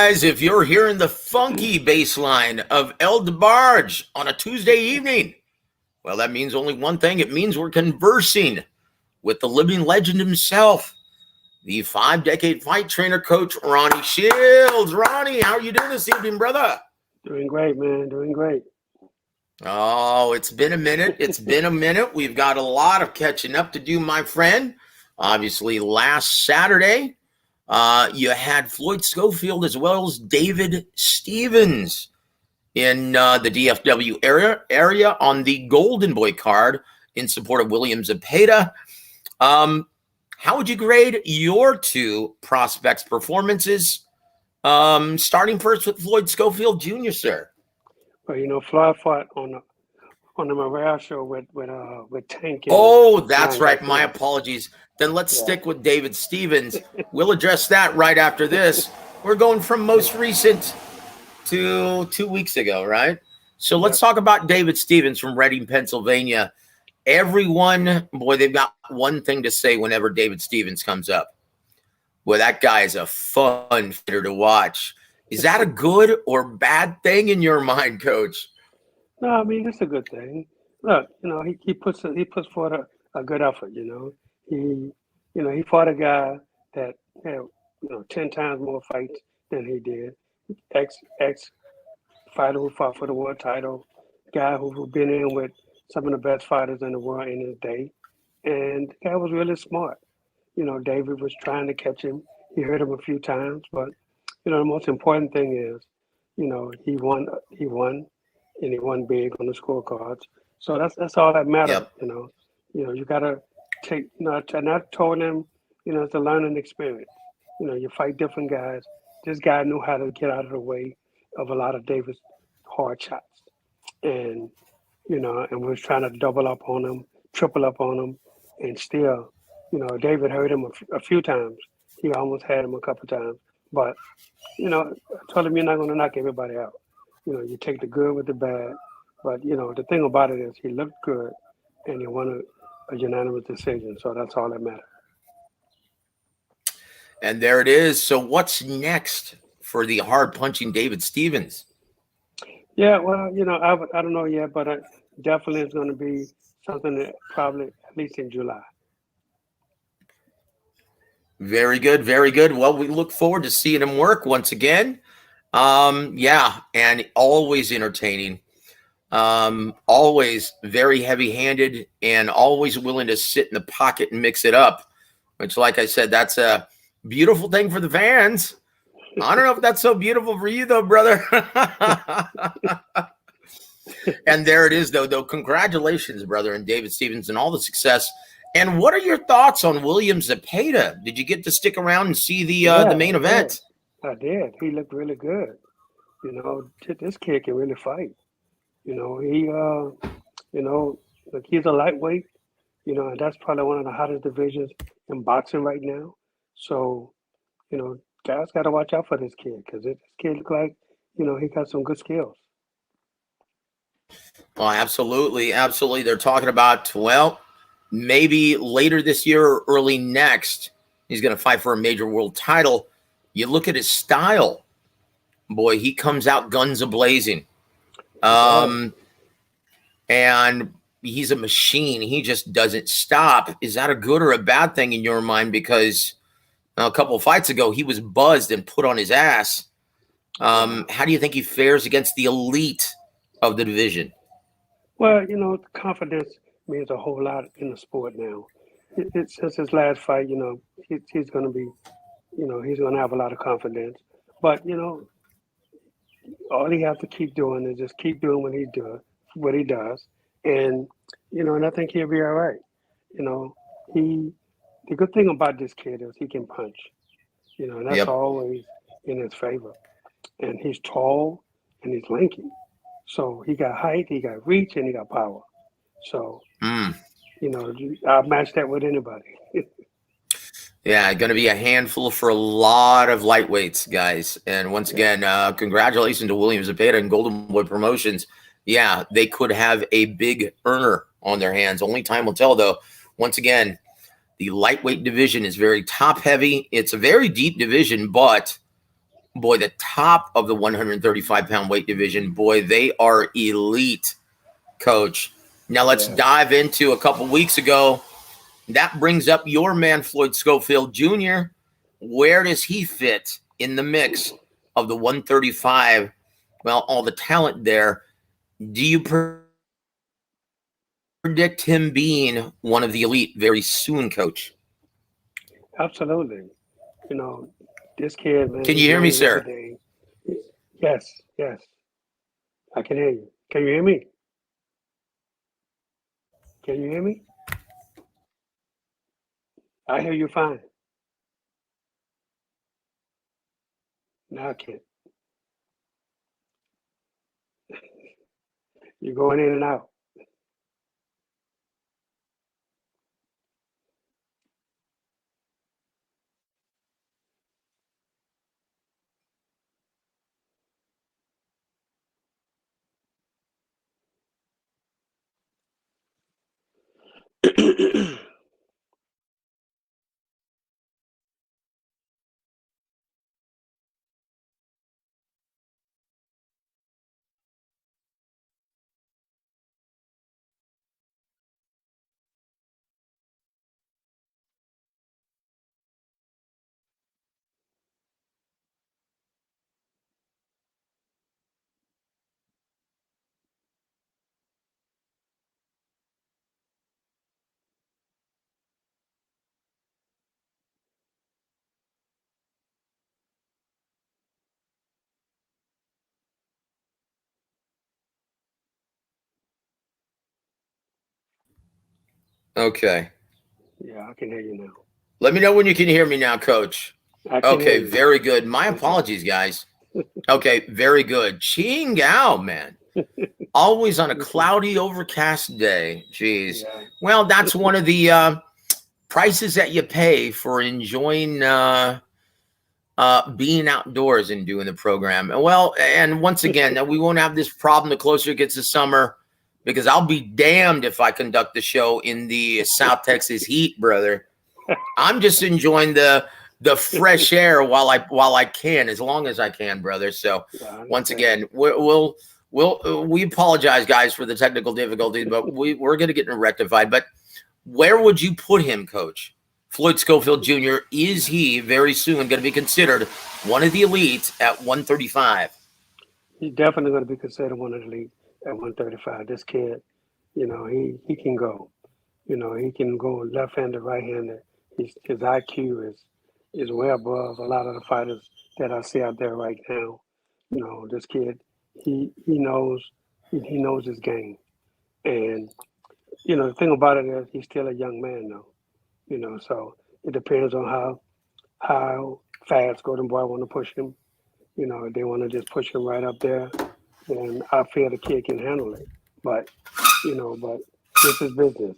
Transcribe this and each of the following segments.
guys, if you're hearing the funky bass line of El DeBarge on a Tuesday evening, well, that means only one thing. It means we're conversing with the living legend himself, the 5-decade fight trainer coach, Ronnie Shields. Ronnie, how are you doing this evening, brother? Doing great, man. Doing great. Oh, it's been a minute. It's been a minute. We've got a lot of catching up to do, my friend. Obviously, last Saturday, you had Floyd Schofield as well as David Stevens in the DFW area on the Golden Boy card in support of William Zepeda. How would you grade your two prospects' performances? Starting first with Floyd Schofield Jr., sir. Well, you know, Floyd fought on the Morrell show with Tank. Oh, that's right. My apologies. Then let's stick with David Stevens. We'll address that right after this. We're going from most recent to 2 weeks ago, right? So let's talk about David Stevens from Reading, Pennsylvania. Everyone, boy, they've got one thing to say whenever David Stevens comes up. Boy, that guy is a fun fighter to watch. Is that a good or bad thing in your mind, Coach? No, I mean, it's a good thing. Look, you know, he puts forth a good effort. He fought a guy that had 10 times more fights than he did. Ex fighter who fought for the world title, guy who been in with some of the best fighters in the world in his day, and the guy was really smart. You know, David was trying to catch him. He hurt him a few times, but the most important thing is, he won, and he won big on the scorecards. So that's all that matters. Yep. You gotta take. And I told him, it's a learning experience. You fight different guys. This guy knew how to get out of the way of a lot of David's hard shots, and was trying to double up on him, triple up on him, and still, David hurt him a few times. He almost had him a couple times, but I told him you're not going to knock everybody out. You take the good with the bad, but the thing about it is he looked good, and he won a unanimous decision. So that's all that matters. And there it is. So what's next for the hard-punching David Stevens? Yeah, well, I don't know yet, but definitely it's going to be something that probably at least in July. Very good, very good. Well, we look forward to seeing him work once again. And always entertaining. Always very heavy-handed and always willing to sit in the pocket and mix it up, which, like I said, that's a beautiful thing for the fans. I don't know if that's so beautiful for you, though, brother. And there it is, though. Congratulations, brother, and David Stevens, and all the success. And what are your thoughts on William Zepeda? Did you get to stick around and see the main event? I did. He looked really good. This kid can really fight. He's a lightweight. And that's probably one of the hottest divisions in boxing right now. So, guys got to watch out for this kid because this kid look like, he got some good skills. Oh, absolutely. Absolutely. They're talking about, maybe later this year or early next, he's going to fight for a major world title. You look at his style, boy, he comes out guns a-blazing. And he's a machine. He just doesn't stop. Is that a good or a bad thing in your mind? Because a couple of fights ago, he was buzzed and put on his ass. How do you think he fares against the elite of the division? Well, confidence means a whole lot in the sport now. Since his last fight, he's going to be, he's going to have a lot of confidence. But, all he has to keep doing is just keep doing what he does. And, and I think he'll be all right. The good thing about this kid is he can punch, and that's always in his favor. And he's tall and he's lanky. So he got height, he got reach, and he got power. So, I'll match that with anybody. Yeah, going to be a handful for a lot of lightweights, guys. And once again, congratulations to William Zepeda and Golden Boy Promotions. Yeah, they could have a big earner on their hands. Only time will tell, though. Once again, the lightweight division is very top-heavy. It's a very deep division, but boy, the top of the 135-pound weight division, boy, they are elite, Coach. Now let's dive into a couple weeks ago. That brings up your man, Floyd Schofield Jr. Where does he fit in the mix of the 135? Well, all the talent there. Do you predict him being one of the elite very soon, Coach? Absolutely. You know, this kid, man. Can you hear me, sir? Yes, yes. I can hear you. Can you hear me? Can you hear me? I hear you fine. Now I can't. You're going in and out. Okay. Yeah, I can hear you now. Let me know when you can hear me now, Coach. Okay, very good. My apologies, guys. Okay, very good. Ching Gao, man. Always on a cloudy, overcast day. Jeez. Yeah. Well, that's one of the prices that you pay for enjoying being outdoors and doing the program. Well, and once again, we won't have this problem the closer it gets to summer, because I'll be damned if I conduct the show in the South Texas heat, brother. I'm just enjoying the fresh air while I can, as long as I can, brother. So once again, we apologize, guys, for the technical difficulties, but we're going to get it rectified. But where would you put him, Coach? Floyd Schofield Jr., is he very soon going to be considered one of the elites at 135? He's definitely going to be considered one of the elite at 135. This kid, you know, he can go. You know, he can go left-handed, right-handed. His IQ is way above a lot of the fighters that I see out there right now. You know, this kid, he knows his game. And, you know, the thing about it is he's still a young man though. You know, so it depends on how fast Golden Boy want to push him. You know, if they want to just push him right up there, then I feel the kid can handle it. But, you know, this is business.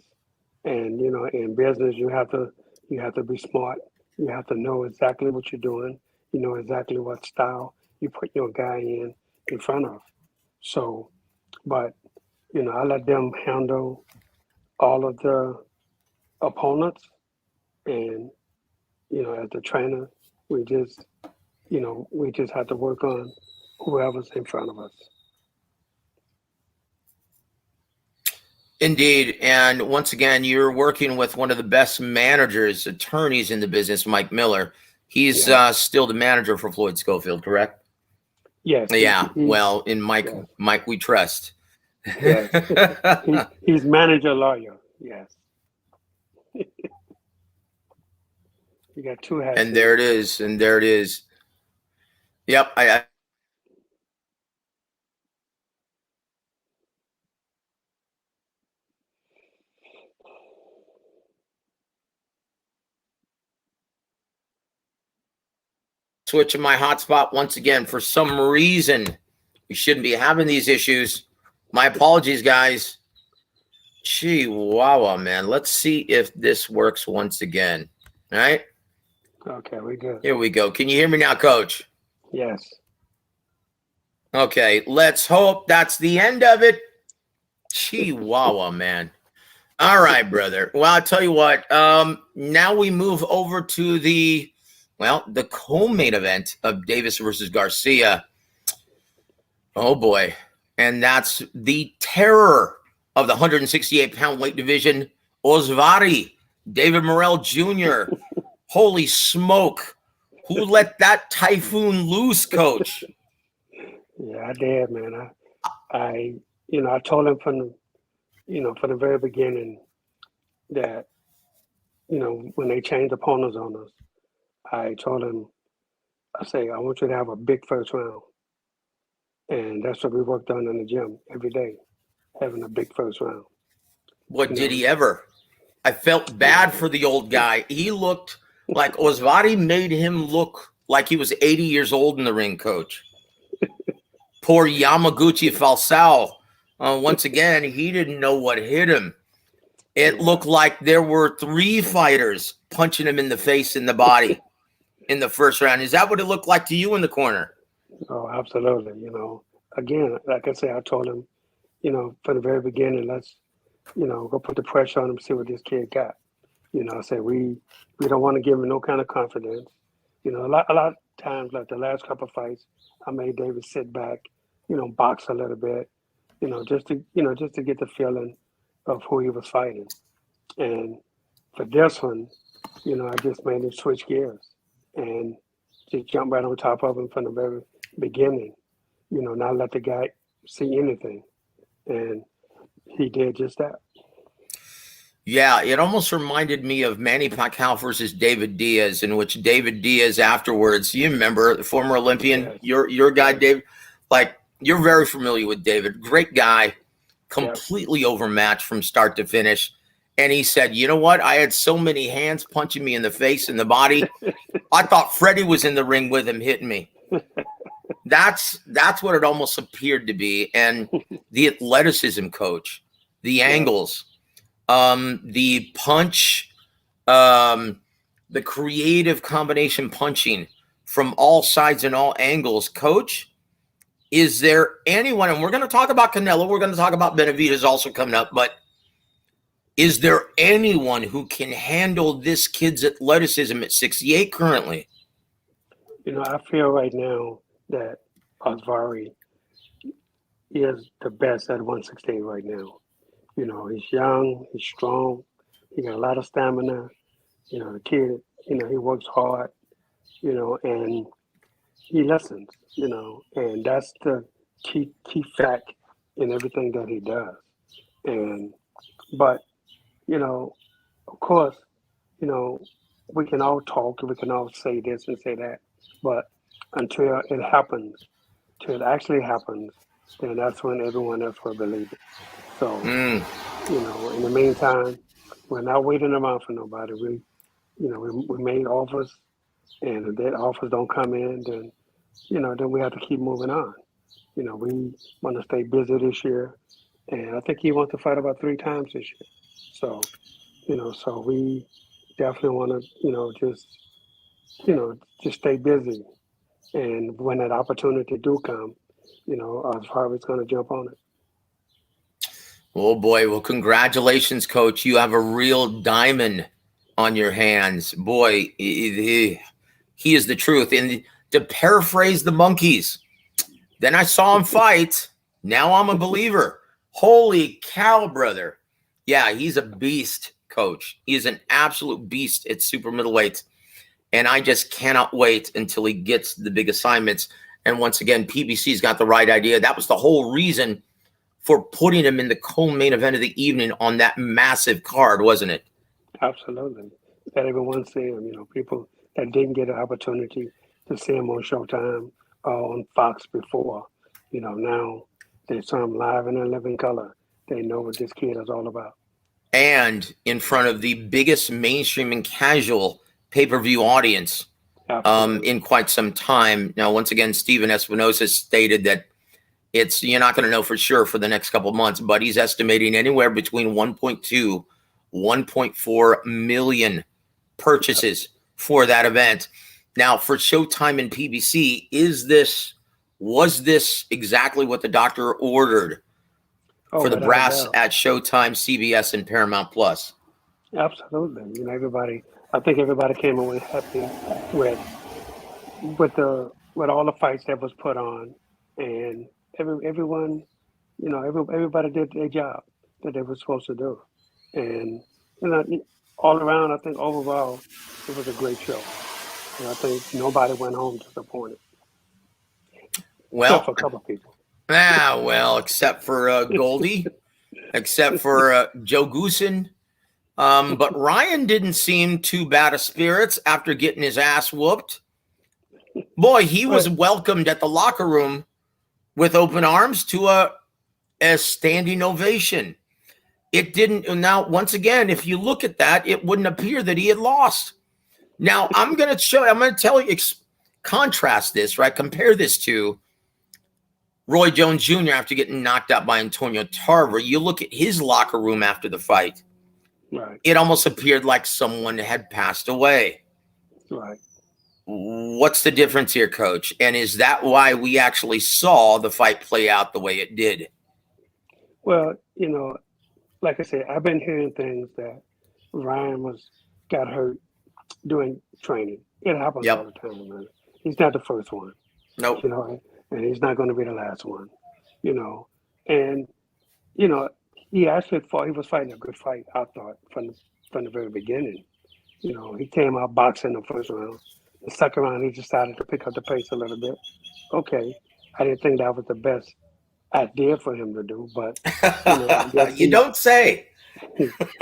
And, you know, in business you have to be smart. You have to know exactly what you're doing. You know exactly what style you put your guy in front of. So, but, you know, I let them handle all of the opponents. And, you know, as the trainer, we just have to work on whoever's in front of us. Indeed. And once again, you're working with one of the best managers, attorneys in the business, Mike Miller. He's still the manager for Floyd Schofield, correct? Yes. Yeah. Well, in Mike, Mike, we trust. Yes. He's manager lawyer. Yes. You got two hats. And there it is. And there it is. Yep. I switching my hotspot once again. For some reason, we shouldn't be having these issues. My apologies, guys. Chihuahua, man. Let's see if this works once again. All right. Okay, we good. Here we go. Can you hear me now, Coach? Yes. Okay, let's hope that's the end of it. Chihuahua, man. All right, brother. Well, I'll tell you what. Now we move over to the Well, the co-main event of Davis versus Garcia. Oh boy. And that's the terror of the 168-pound weight division, Osvari, David Morrell Jr. Holy smoke. Who let that typhoon loose, coach? Yeah, I did, man. I told him from the very beginning that, when they changed opponents on us, I told him, I say, I want you to have a big first round. And that's what we worked on in the gym every day, having a big first round. What did he ever? I felt bad for the old guy. He looked like Osvari made him look like he was 80 years old in the ring, coach. Poor Yamaguchi Falsao. Once again, he didn't know what hit him. It looked like there were 3 fighters punching him in the face and the body in the first round. Is that what it looked like to you in the corner? Oh, absolutely. Again, like I said, I told him, from the very beginning, let's, go put the pressure on him, see what this kid got. I said, we don't want to give him no kind of confidence. A lot of times, like the last couple of fights, I made David sit back, box a little bit, just to get the feeling of who he was fighting. And for this one, I just made him switch gears and just jump right on top of him from the very beginning, not let the guy see anything. And he did just that. Yeah, it almost reminded me of Manny Pacquiao versus David Diaz, in which David Diaz afterwards, you remember, the former Olympian, your guy, David, like, you're very familiar with David. Great guy, completely overmatched from start to finish. And he said, you know what? I had so many hands punching me in the face and the body. I thought Freddie was in the ring with him hitting me. That's what it almost appeared to be. And the athleticism, coach, the angles, the punch, the creative combination punching from all sides and all angles. Coach, is there anyone, and we're going to talk about Canelo, we're going to talk about Benavidez also coming up, but is there anyone who can handle this kid's athleticism at 68 currently? I feel right now that Osvari is the best at 168 right now. He's young, he's strong, he got a lot of stamina. The kid, he works hard, and he listens, and that's the key fact in everything that he does. But, of course, we can all talk, we can all say this and say that, but until it happens, till it actually happens, then that's when everyone else will believe it. So, in the meantime, we're not waiting around for nobody. We made offers, and if that offers don't come in, then, then we have to keep moving on. We want to stay busy this year, and I think he wants to fight about 3 times this year. So, so we definitely want to, just stay busy. And when that opportunity do come, Osvari's going to jump on it. Oh boy, well, congratulations, coach. You have a real diamond on your hands. Boy, he is the truth. And to paraphrase the Monkeys, then I saw him fight. Now I'm a believer. Holy cow, brother. Yeah, he's a beast, coach. He is an absolute beast at super middleweight. And I just cannot wait until he gets the big assignments. And once again, PBC's got the right idea. That was the whole reason for putting him in the co-main event of the evening on that massive card, wasn't it? Absolutely. That everyone see him, people that didn't get an opportunity to see him on Showtime or on Fox before, now they saw him live in a living color. They know what this kid is all about. And in front of the biggest mainstream and casual pay-per-view audience in quite some time. Now, once again, Steven Espinosa stated that you're not going to know for sure for the next couple of months, but he's estimating anywhere between 1.2, 1.4 million purchases for that event. Now, for Showtime and PBC, was this exactly what the doctor ordered for the brass at Showtime, CBS, and Paramount Plus? Absolutely. Everybody, I think everybody came away happy with with all the fights that was put on, and everyone, everybody did their job that they were supposed to do, and all around, I think overall, it was a great show. And I think nobody went home disappointed, except Well, for a couple of people. except for Goldie, except for Joe Goosen. But Ryan didn't seem too bad of spirits after getting his ass whooped. Boy, he was welcomed at the locker room with open arms to a standing ovation. It didn't. Now, once again, if you look at that, it wouldn't appear that he had lost. Now, I'm going to tell you, contrast this, right? Compare this to Roy Jones Jr. after getting knocked out by Antonio Tarver. You look at his locker room after the fight. Right. It almost appeared like someone had passed away. Right. What's the difference here, Coach? And is that why we actually saw the fight play out the way it did? Well, like I said, I've been hearing things that Ryan got hurt doing training. It happens all the time, man. He's not the first one. Nope. And he's not going to be the last one. And he actually fought. He was fighting a good fight, I thought, from the very beginning. He came out boxing the first round. The second round, he decided to pick up the pace a little bit. Okay, I didn't think that was the best idea for him to do, but you don't say.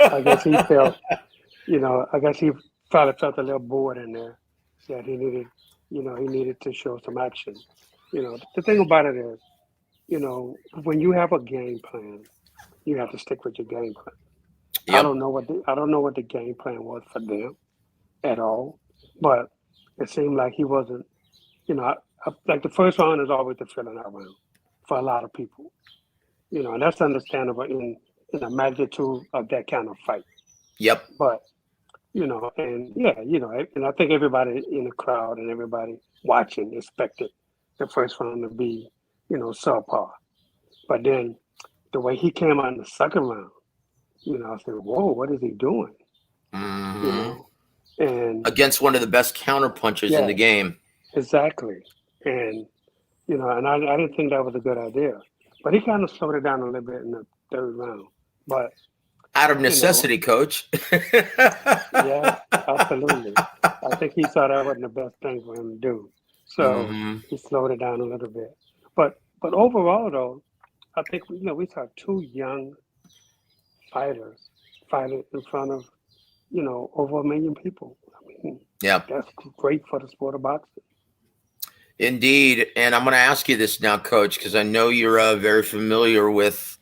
I guess he felt, I guess he probably felt a little bored in there that he needed to show some action. The thing about it is, when you have a game plan, you have to stick with your game plan. Yep. I don't know what the game plan was for them at all, but it seemed like he wasn't. Like the first round is always the filling out round for a lot of people. And that's understandable in the magnitude of that kind of fight. Yep. But and I think everybody in the crowd and everybody watching expected the first round to be, subpar. But then the way he came out in the second round, I said, whoa, what is he doing? Mm-hmm. And against one of the best counter punchers in the game. Exactly. And, and I didn't think that was a good idea. But he kind of slowed it down a little bit in the third round. But out of necessity, Coach. Yeah, absolutely. I think he saw that wasn't the best thing for him to do. So he slowed it down a little bit. But overall, though, I think we saw two young fighters fighting in front of over 1 million people. I mean, that's great for the sport of boxing. Indeed, and I'm going to ask you this now, Coach, because I know you're very familiar with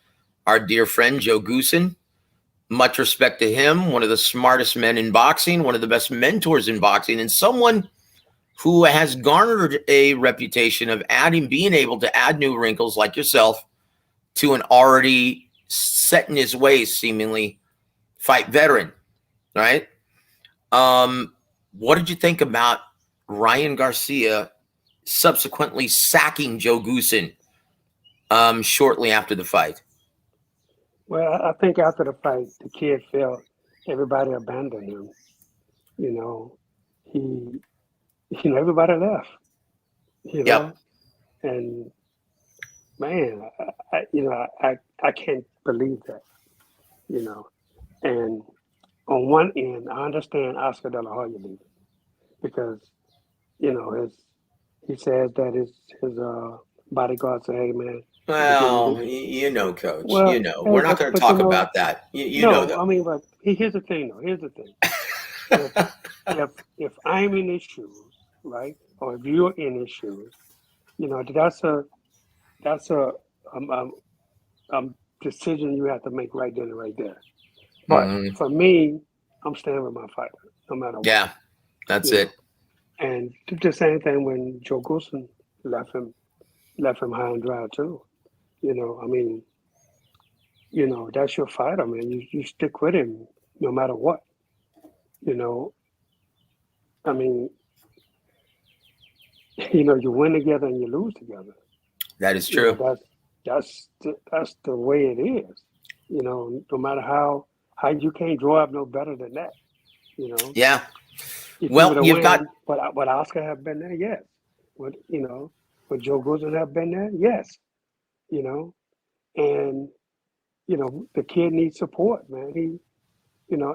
our dear friend Joe Goosen. Much respect to him, one of the smartest men in boxing, one of the best mentors in boxing, and someone who has garnered a reputation of being able to add new wrinkles like yourself to an already set in his ways, seemingly, fight veteran, right? What did you think about Ryan Garcia subsequently sacking Joe Goosen shortly after the fight? Well, I think after the fight, the kid felt everybody abandoned him. Everybody left. And man, I can't believe that. And on one end, I understand Oscar De La Hoya leaving because he says that his bodyguard said, "Hey, man." Well, Coach. Well, we're not going to talk about that. Know that. I mean, but here's the thing, though. Here's the thing. If I'm in his shoes, right, or if you're in his shoes, that's a decision you have to make right then and right there. But for me, I'm staying with my fighter, no matter what. Yeah, that's it. And the same thing when Joe Goosen left him high and dry too. I mean, that's your fighter, man. You stick with him no matter what. I mean, you win together and you lose together. That is true. That's the way it is. No matter how you can't draw up no better than that. Yeah. If he Well, would have you've got won, would Oscar have been there? Yes. Would would Joe Gooden have been there? Yes. You know, and the kid needs support, man.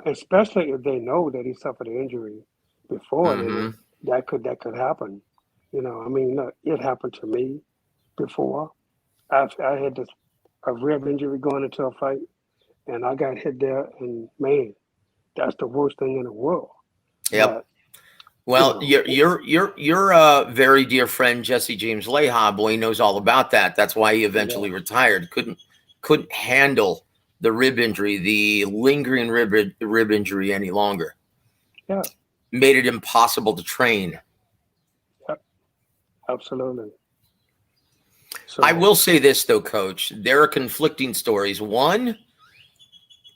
Especially if they know that he suffered an injury before, mhm. that could happen. I mean, look, it happened to me before. I had a rib injury going into a fight, and I got hit there, and man, that's the worst thing in the world. Yep. But Well, your very dear friend Jesse James Leha, boy, he knows all about that. That's why he eventually yeah, retired. Couldn't handle the rib injury, the lingering rib injury any longer. yeah, Made it impossible to train. yeah, absolutely. I So will say this though, Coach. There are conflicting stories. One,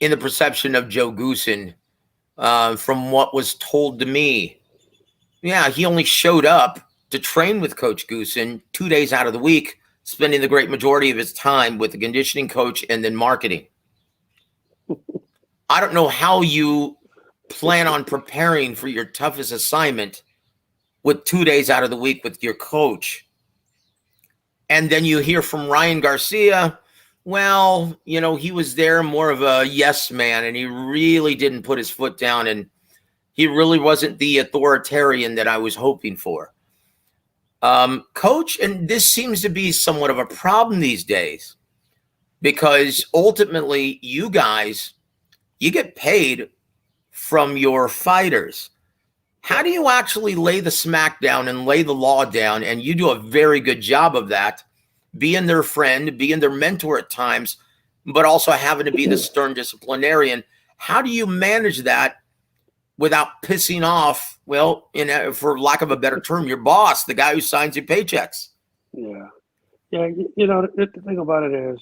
in the perception of Joe Goosen, from what was told to me. Yeah, he only showed up to train with Coach Goosen 2 days out of the week, spending the great majority of his time with the conditioning coach and then marketing. I don't know how you plan on preparing for your toughest assignment with 2 days out of the week with your coach. And then you hear from Ryan Garcia, well, he was there more of a yes man, and he really didn't put his foot down, and he really wasn't the authoritarian that I was hoping for. Coach, and this seems to be somewhat of a problem these days, because ultimately you guys, you get paid from your fighters. How do you actually lay the smack down and lay the law down? And you do a very good job of that, being their friend, being their mentor at times, but also having to be the stern disciplinarian. How do you manage that without pissing off, well, for lack of a better term, your boss, the guy who signs your paychecks? yeah, yeah. The thing about it is,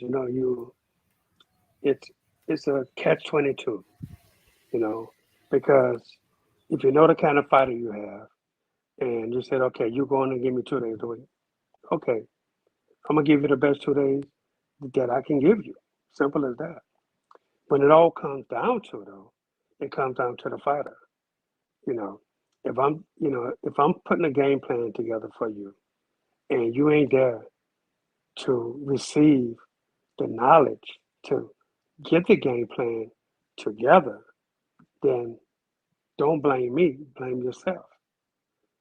it's a catch-22. Because if you know the kind of fighter you have, and you said, okay, you're going to give me 2 days a week. Okay, I'm gonna give you the best 2 days that I can give you. Simple as that. When it all comes down to, though, it comes down to the fighter. You know, if I'm putting a game plan together for you, and you ain't there to receive the knowledge to get the game plan together, then don't blame me. Blame yourself.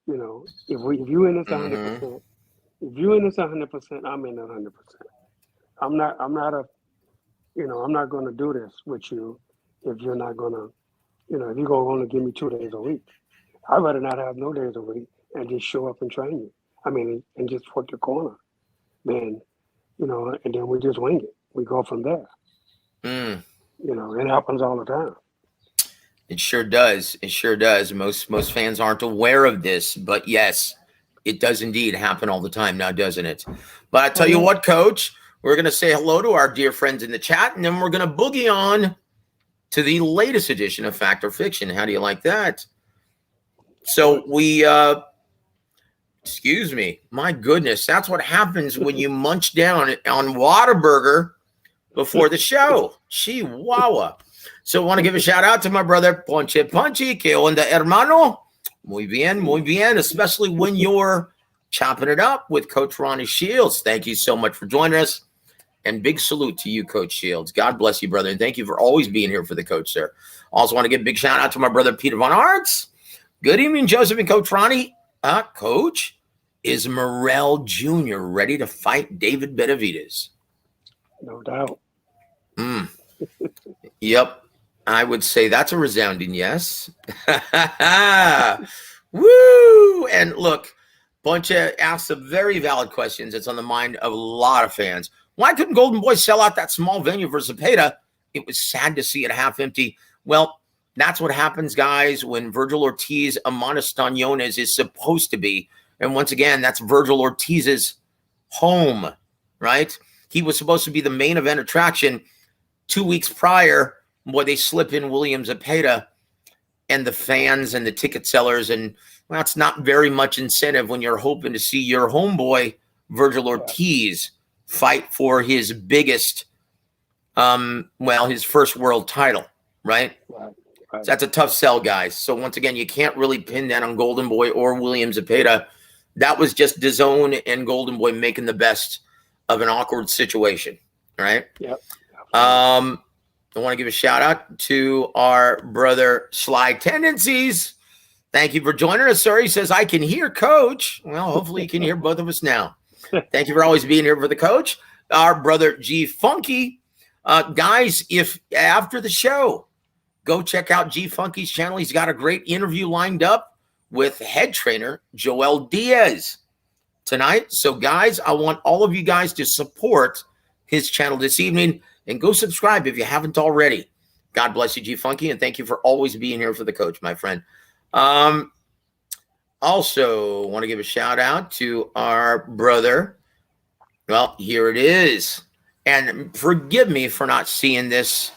If you in this Mm-hmm. 100%, if you in this 100%, I'm in 100%. I'm not going to do this with you if you're not going to, if you're going to only give me 2 days a week. I'd rather not have no days a week and just show up and train you. And just work your corner, man. And then we just wing it. We go from there. Mm. It happens all the time. It sure does. It sure does. Most fans aren't aware of this, but yes, it does indeed happen all the time now, doesn't it? But I tell you what, Coach, we're going to say hello to our dear friends in the chat, and then we're going to boogie on to the latest edition of Fact or Fiction. How do you like that? So we, excuse me, my goodness, that's what happens when you munch down on Whataburger before the show. Chihuahua. So I want to give a shout out to my brother, Ponche Punchy, que onda, hermano? Muy bien, especially when you're chopping it up with Coach Ronnie Shields. Thank you so much for joining us. And big salute to you, Coach Shields. God bless you, brother. And thank you for always being here for the coach, sir. Also want to give a big shout out to my brother, Peter Von Arts. Good evening, Joseph and Coach Ronnie. Coach, is Morrell Jr. ready to fight David Benavidez? No doubt. Yep. I would say that's a resounding yes. Woo! And look, Buncha asked some very valid questions. It's on the mind of a lot of fans. Why couldn't Golden Boy sell out that small venue for Zepeda? It was sad to see it half empty. Well, that's what happens, guys, when Virgil Ortiz Amonestañones is supposed to be. And once again, that's Virgil Ortiz's home, right? He was supposed to be the main event attraction 2 weeks prior. Boy, they slip in William Zepeda and the fans and the ticket sellers. And well, it's not very much incentive when you're hoping to see your homeboy, Virgil Ortiz, fight for his biggest, his first world title, right? Right. So that's a tough sell, guys. So once again, you can't really pin that on Golden Boy or William Zepeda. That was just DAZN and Golden Boy making the best of an awkward situation, right? Yep. I want to give a shout out to our brother Sly Tendencies. Thank you for joining us, sir. He says, I can hear Coach. Well, hopefully you can hear both of us now. Thank you for always being here for the coach. Our brother G Funky. Guys, if after the show, go check out G Funky's channel. He's got a great interview lined up with head trainer Joel Diaz tonight. So, guys, I want all of you guys to support his channel this evening and go subscribe if you haven't already. God bless you, G Funky, and thank you for always being here for the coach, my friend. Also, want to give a shout out to our brother. Well, here it is. And forgive me for not seeing this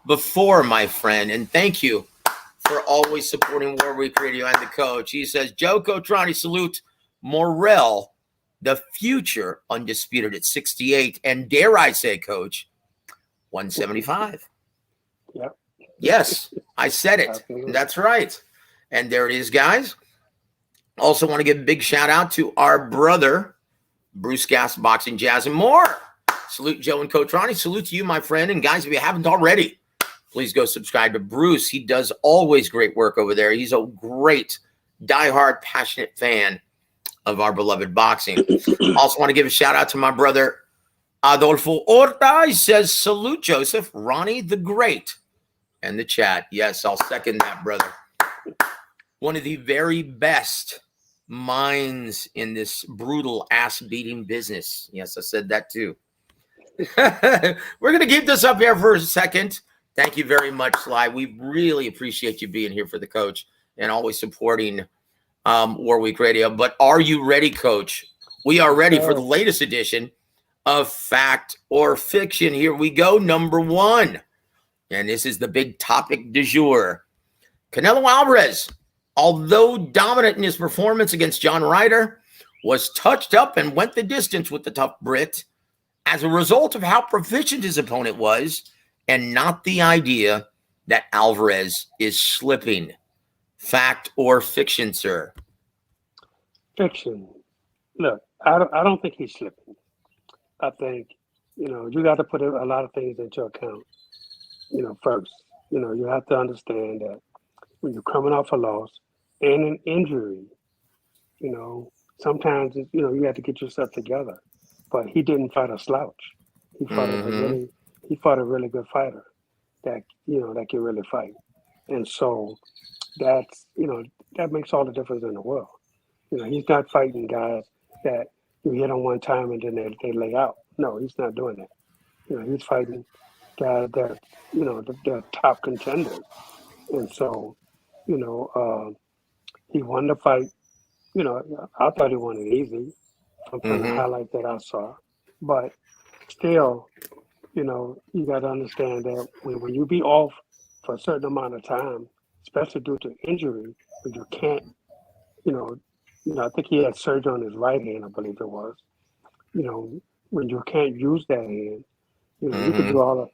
before, my friend. And thank you for always supporting Warwick Radio and the coach. He says, Joe Coach Ronnie, salute Morrell, the future undisputed at 68. And dare I say, Coach, 175. Yep. Yes, I said it. Absolutely. That's right. And there it is, guys. Also want to give a big shout out to our brother, Bruce Gas Boxing, Jazz, and more. Salute Joe and Coach Ronnie. Salute to you, my friend. And guys, if you haven't already, please go subscribe to Bruce. He does always great work over there. He's a great, diehard, passionate fan of our beloved boxing. Also want to give a shout out to my brother, Adolfo Horta. He says, salute, Joseph, Ronnie the Great. And the chat. Yes, I'll second that, brother. One of the very best minds in this brutal ass-beating business. Yes, I said that too. We're going to keep this up here for a second. Thank you very much, Sly. We really appreciate you being here for the coach and always supporting Warwick Radio. But are you ready, Coach? We are ready for the latest edition of Fact or Fiction. Here we go, number one. And this is the big topic du jour. Canelo Alvarez, although dominant in his performance against John Ryder, was touched up and went the distance with the tough Brit as a result of how proficient his opponent was and not the idea that Alvarez is slipping. Fact or fiction, sir? Fiction. Look, I don't think he's slipping. I think, you got to put a lot of things into account. First, you have to understand that when you're coming off a loss and an injury, sometimes, you have to get yourself together. But he didn't fight a slouch. He fought a really good fighter that can really fight. And so that's, that makes all the difference in the world. He's not fighting guys that you hit on one time and then they lay out. No, he's not doing that. He's fighting guys that, they're top contenders. And so, he won the fight. I thought he won it easy from the highlights that I saw. But still, you got to understand that when you be off for a certain amount of time, especially due to injury, when you can't, I think he had surgery on his right hand, I believe it was. When you can't use that hand, you can do all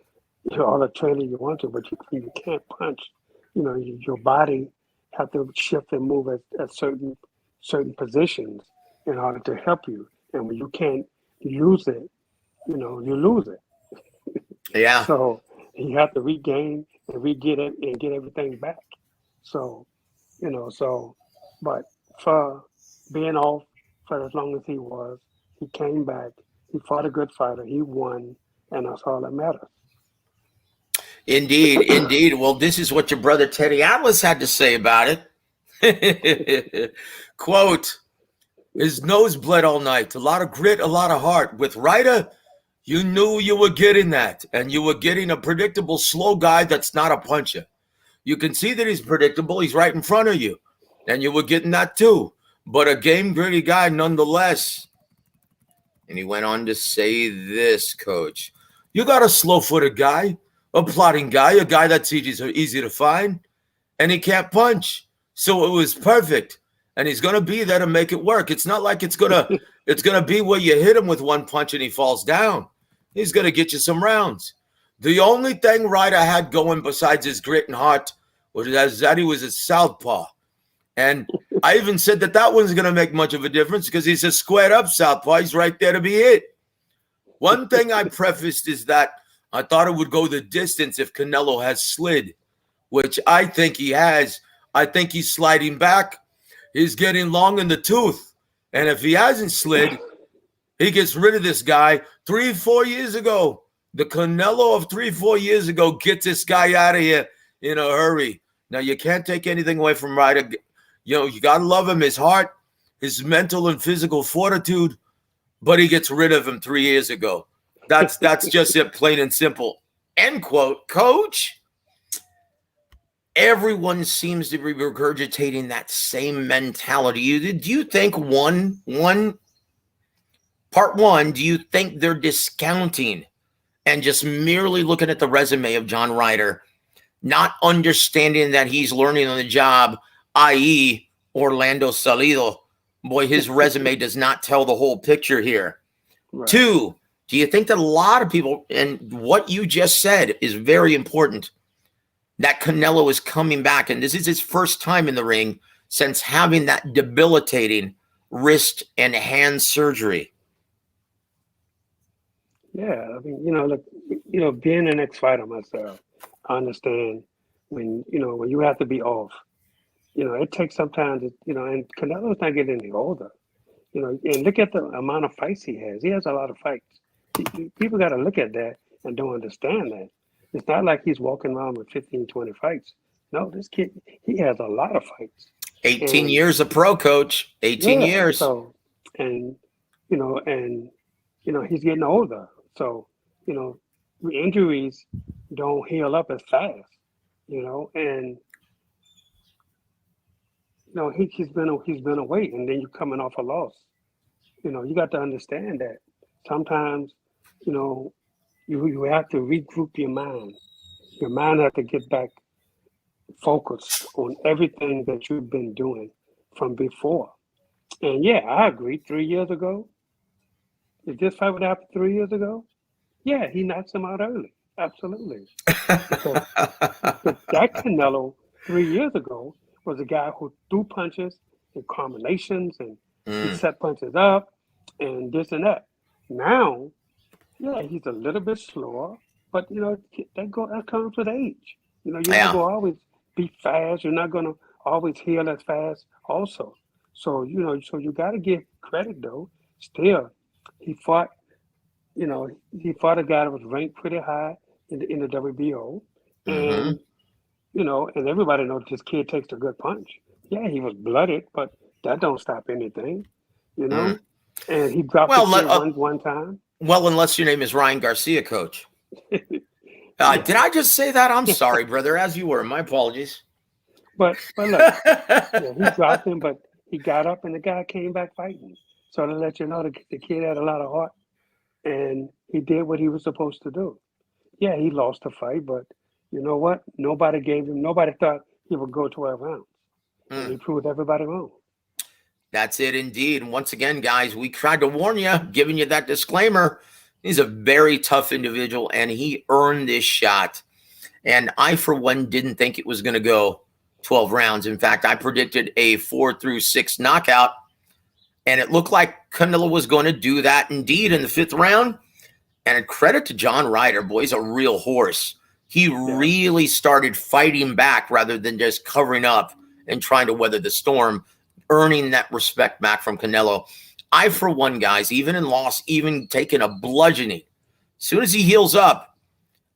the training you want to, but you can't punch. Your body have to shift and move at certain positions in order to help you. And when you can't use it, you lose it. Yeah. So you have to regain and re-get it and get everything back. So, but for being off for as long as he was, he came back, he fought a good fighter, he won, and that's all that matters. Indeed, indeed. Well, this is what your brother Teddy Atlas had to say about it. Quote, his nose bled all night. A lot of grit, a lot of heart. With Ryder, you knew you were getting that, and you were getting a predictable, slow guy that's not a puncher. You can see that he's predictable. He's right in front of you, and you were getting that too. But a game-gritty guy nonetheless. And he went on to say this, Coach. You got a slow-footed guy, a plotting guy, a guy that's easy to find, and he can't punch. So it was perfect. And he's going to be there to make it work. It's not like it's gonna be where you hit him with one punch and he falls down. He's going to get you some rounds. The only thing Ryder had going besides his grit and heart was that he was a southpaw. And I even said that wasn't going to make much of a difference because he's a squared up southpaw. He's right there to be hit. One thing I prefaced is that I thought it would go the distance if Canelo has slid, which I think he has. I think he's sliding back. He's getting long in the tooth. And if he hasn't slid, he gets rid of this guy 3-4 years ago. The Canelo of 3-4 years ago gets this guy out of here in a hurry. Now, you can't take anything away from Ryder. You know, you got to love him, his heart, his mental and physical fortitude, but he gets rid of him 3 years ago. That's just it, plain and simple. End quote. Coach, everyone seems to be regurgitating that same mentality. Do you think part one, do you think they're discounting and just merely looking at the resume of John Ryder, not understanding that he's learning on the job, i.e. Orlando Salido? Boy, his resume does not tell the whole picture here. Right. 2, do you think that a lot of people, and what you just said is very important, that Canelo is coming back, and this is his first time in the ring since having that debilitating wrist and hand surgery? Yeah, I mean, look, being an ex-fighter myself, I understand when you have to be off. It takes sometimes, and Canelo's not getting any older, and look at the amount of fights he has. He has a lot of fights. People got to look at that and don't understand that. It's not like he's walking around with 15, 20 fights. No, this kid, he has a lot of fights. 18 years of pro, coach. 18 years. So, and he's getting older. So, injuries don't heal up as fast, and he's been away, and then you're coming off a loss. You got to understand that sometimes, you have to regroup your mind. Your mind has to get back focused on everything that you've been doing from before. And yeah, I agree. 3 years ago, if this fight would happen 3 years ago, yeah, he knocks him out early. Absolutely. But that Canelo 3 years ago was a guy who threw punches and combinations, and he set punches up and this and that. Now, yeah, he's a little bit slower, but that comes with age. You're not going to always be fast. You're not going to always heal as fast also. So, you got to give credit though. Still, he fought a guy that was ranked pretty high in the WBO. And, and everybody knows this kid takes a good punch. Yeah, he was blooded, but that don't stop anything, And he dropped the kid one time. Well, unless your name is Ryan Garcia, coach. Did I just say that? I'm sorry, brother, as you were. My apologies. But look, he dropped him, but he got up and the guy came back fighting. So to let you know, the kid had a lot of heart, and he did what he was supposed to do. Yeah, he lost the fight, but you know what? Nobody thought he would go 12 rounds. And he proved everybody wrong. That's it indeed. And once again, guys, we tried to warn you, giving you that disclaimer. He's a very tough individual, and he earned this shot. And I, for one, didn't think it was going to go 12 rounds. In fact, I predicted a 4-6 knockout, and it looked like Canelo was going to do that indeed in the 5th round. And a credit to John Ryder. Boy, he's a real horse. He really started fighting back rather than just covering up and trying to weather the storm, earning that respect back from Canelo. I, for one, guys, even in loss, even taking a bludgeoning, as soon as he heals up,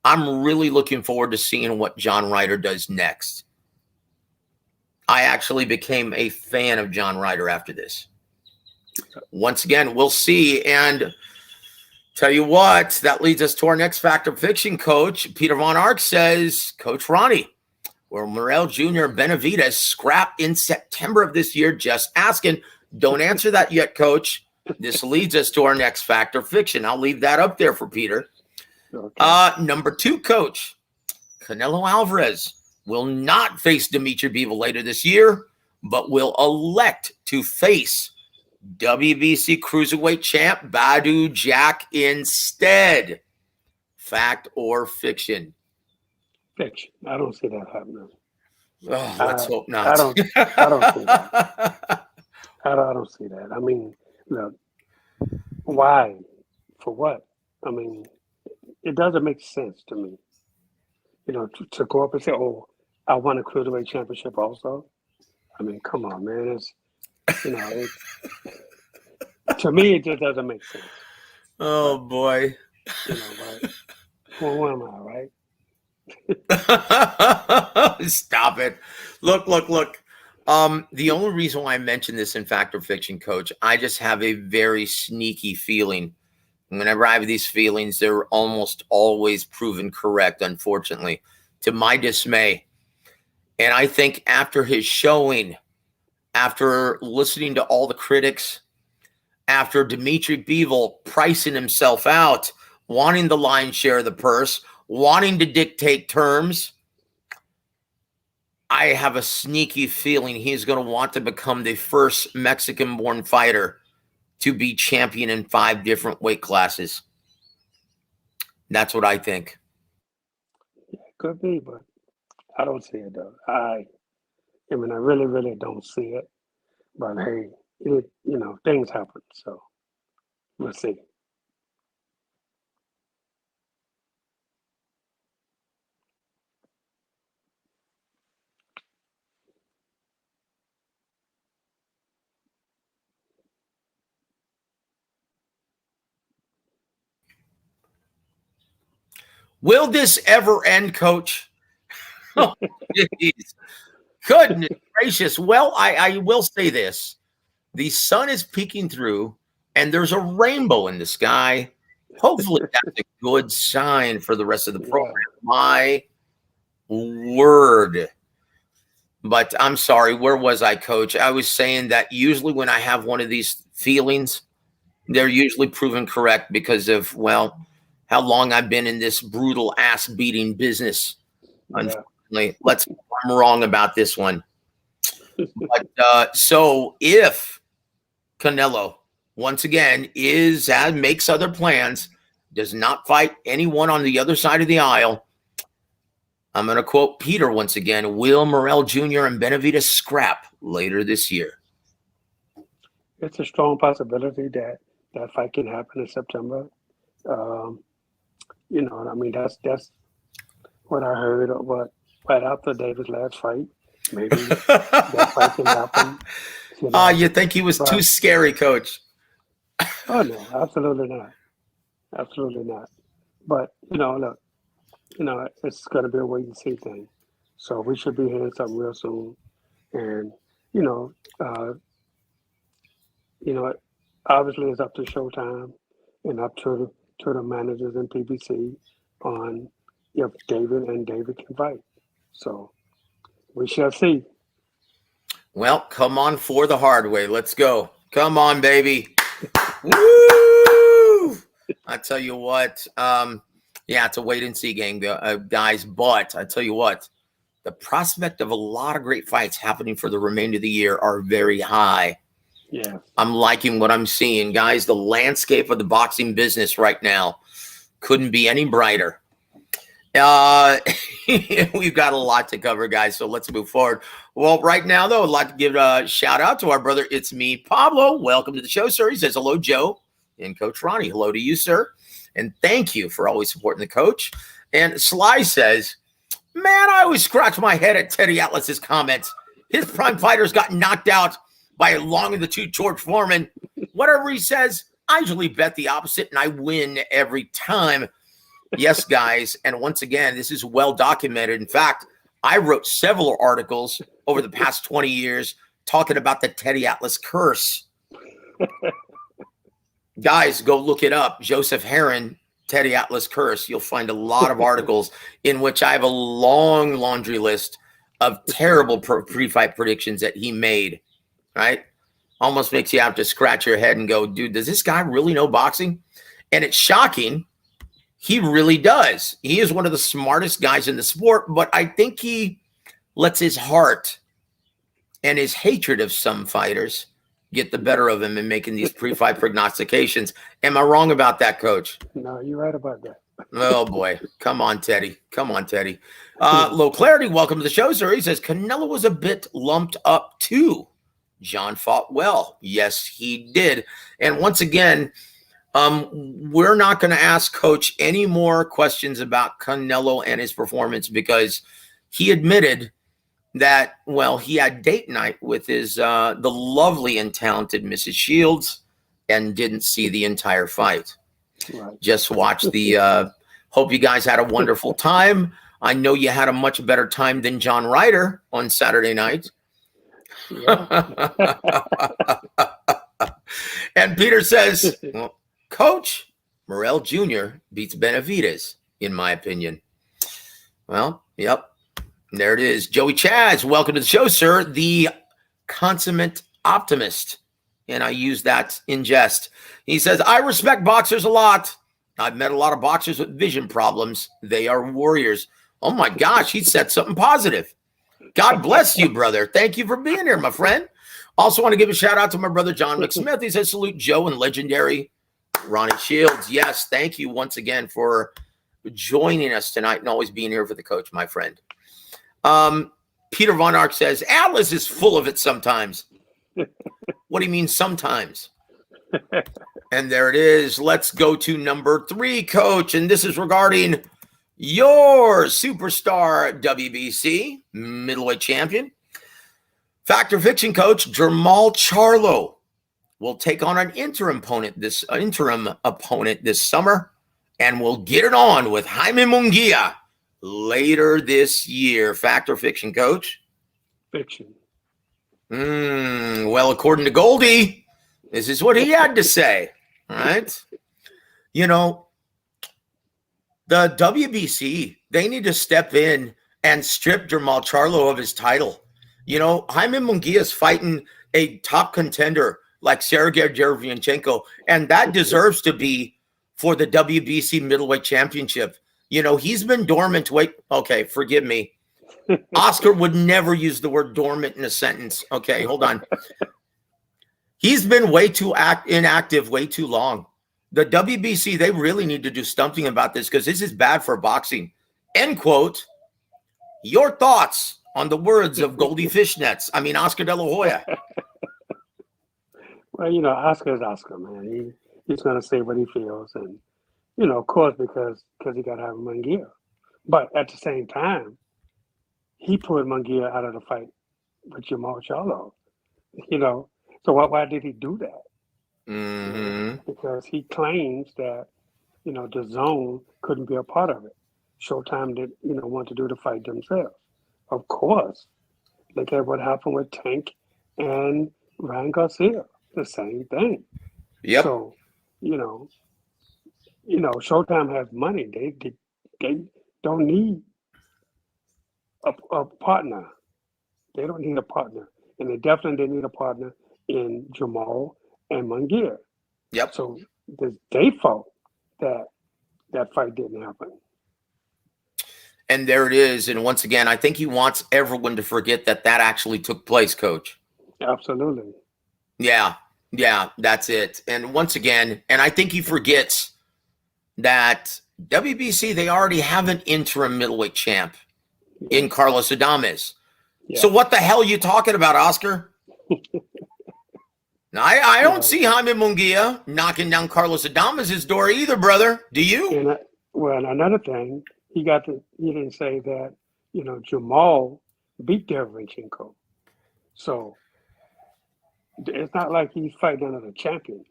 I'm really looking forward to seeing what John Ryder does next. I actually became a fan of John Ryder after this. Once again, we'll see. And tell you what, that leads us to our next Factor Fiction coach. Peter Von Ark says, Coach Ronnie, will Morrell Jr. Benavidez scrap in September of this year? Just asking. Don't answer that yet, Coach. This leads us to our next Factor Fiction. I'll leave that up there for Peter. Okay. Number 2, Coach. Canelo Alvarez will not face Dmitry Bivol later this year, but will elect to face WBC Cruiserweight champ Badou Jack instead. Fact or fiction? Fiction. I don't see that happening. Oh, let's hope I not. don't I don't see that. I don't see that. I mean, look, why? For what? I mean, it doesn't make sense to me. To go up and say, "Oh, I won a cruiserweight championship." Also, I mean, come on, man. It's to me, it just doesn't make sense. Oh But boy. but who am I, right? Stop it. Look. The only reason why I mentioned this in Fact or Fiction, Coach, I just have a very sneaky feeling. Whenever I have these feelings, they're almost always proven correct, unfortunately, to my dismay. And I think after his showing, after listening to all the critics, after Dmitry Bivol pricing himself out, wanting the lion's share of the purse, wanting to dictate terms, I have a sneaky feeling he's going to want to become the first Mexican-born fighter to be champion in 5 different weight classes. That's what I think. Could be, but I don't see it though. I mean, I really, really don't see it. But hey, things happen, so we'll see. Will this ever end, Coach? Oh, geez. Goodness gracious. Well, I will say this. The sun is peeking through, and there's a rainbow in the sky. Hopefully, that's a good sign for the rest of the program. Yeah. My word. But I'm sorry, where was I, Coach? I was saying that usually when I have one of these feelings, they're usually proven correct because of, well, how long I've been in this brutal ass beating business. Yeah. Unfortunately, I'm wrong about this one. But so if Canelo once again makes other plans, does not fight anyone on the other side of the aisle, I'm going to quote Peter once again: Will Morrell Jr. and Benavidez scrap later this year? It's a strong possibility that that fight can happen in September. Um, I mean, that's what I heard. What right after David's last fight, maybe that fight can happen. You think he was too scary, Coach? Oh no, absolutely not, absolutely not. But look, it's going to be a wait and see thing. So we should be hearing something real soon, and you know, uh, obviously it's up to Showtime and up to the managers and PBC on if David can fight. So we shall see. Well, come on for the hard way. Let's go. Come on, baby. Woo! I tell you what. Yeah, it's a wait and see game, guys. But I tell you what, the prospect of a lot of great fights happening for the remainder of the year are very high. Yeah. I'm liking what I'm seeing, guys. The landscape of the boxing business right now couldn't be any brighter. We've got a lot to cover, guys, so let's move forward. Well, right now, though, I'd like to give a shout out to our brother. It's me, Pablo. Welcome to the show, sir. He says, hello, Joe and Coach Ronnie. Hello to you, sir. And thank you for always supporting the coach. And Sly says, man, I always scratch my head at Teddy Atlas's comments. His prime fighters got knocked out by Long in the Tooth George Foreman. Whatever he says, I usually bet the opposite, and I win every time. Yes, guys. And once again, this is well documented. In fact, I wrote several articles over the past 20 years talking about the Teddy Atlas curse. Guys, go look it up. Joseph Heron, Teddy Atlas curse. You'll find a lot of articles in which I have a long laundry list of terrible pre-fight predictions that he made, right? Almost makes you have to scratch your head and go, dude, does this guy really know boxing? And it's shocking. He really does. He is one of the smartest guys in the sport, but I think he lets his heart and his hatred of some fighters get the better of him in making these pre-fight prognostications. Am I wrong about that, Coach? No, you're right about that. Oh boy. Come on, Teddy. Come on, Teddy. Low Clarity, welcome to the show, sir. He says Canelo was a bit lumped up too. John fought well. Yes, he did. And once again, we're not going to ask Coach any more questions about Canelo and his performance because he admitted that, well, he had date night with his the lovely and talented Mrs. Shields and didn't see the entire fight. Right. Just watch the hope you guys had a wonderful time. I know you had a much better time than John Ryder on Saturday night. Yeah. And Peter says, well, Coach Morrell Jr. beats Benavidez, in my opinion. Well, yep. There it is. Joey Chaz, welcome to the show, sir. The consummate optimist. And I use that in jest. He says, I respect boxers a lot. I've met a lot of boxers with vision problems. They are warriors. Oh, my gosh. He said something positive. God bless you, brother. Thank you for being here, my friend. Also want to give a shout out to my brother, John McSmith. He says, salute Joe and legendary Ronnie Shields. Yes, thank you once again for joining us tonight and always being here for the coach, my friend. Peter Von Ark says, Atlas is full of it sometimes. What do you mean sometimes? And there it is. Let's go to number 3, Coach. And this is regarding your superstar WBC middleweight champion. Fact or fiction, Coach, Jermall Charlo will take on an interim opponent this summer, and will get it on with Jaime Munguia later this year. Fact or fiction, Coach? Fiction. Well, according to Goldie, this is what he had to say. All right. You know, the WBC, they need to step in and strip Jermall Charlo of his title. You know, Jaime Munguia is fighting a top contender like Sergey Derevyanchenko, and that deserves to be for the WBC middleweight championship. You know, he's been dormant. Wait, okay, forgive me. Oscar would never use the word dormant in a sentence. Okay, hold on. He's been way too inactive way too long. The WBC, they really need to do something about this because this is bad for boxing. End quote. Your thoughts on the words of Goldie Fishnets. I mean, Oscar De La Hoya. Well, you know, Oscar is Oscar, man. He's going to say what he feels. And, you know, of course, because he got to have Munguia. But at the same time, he pulled Munguia out of the fight with Jermall Charlo. You know, so why did he do that? Mm-hmm. Because he claims that, you know, the zone couldn't be a part of it. Showtime did, you know, want to do the fight themselves. Of course. Look at what happened with Tank and Ryan Garcia. The same thing. Yep. So, you know, Showtime has money. They don't need a partner. They don't need a partner. And they definitely didn't need a partner in Jermall and Munguia. Yep. So it's their fault that fight didn't happen. And there it is. And once again, I think he wants everyone to forget that actually took place, Coach. Absolutely. Yeah, that's it. And once again, and I think he forgets that WBC, they already have an interim middleweight champ in Carlos Adames. Yeah. So what the hell are you talking about, Oscar? Now, I don't see Jaime Munguia knocking down Carlos Adames' door either, brother. Do you? And another thing, he didn't say that, you know, Jermall beat Derevyanchenko. So it's not like he's fighting another champion.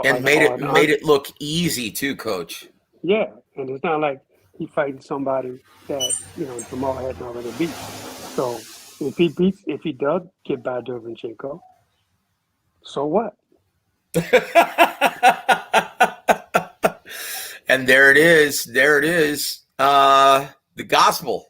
And made it look easy too, Coach. Yeah, and it's not like he fighting somebody that, you know, Jermall hadn't already beat. So if he does get by Derevyanchenko, so what? And there it is. The gospel,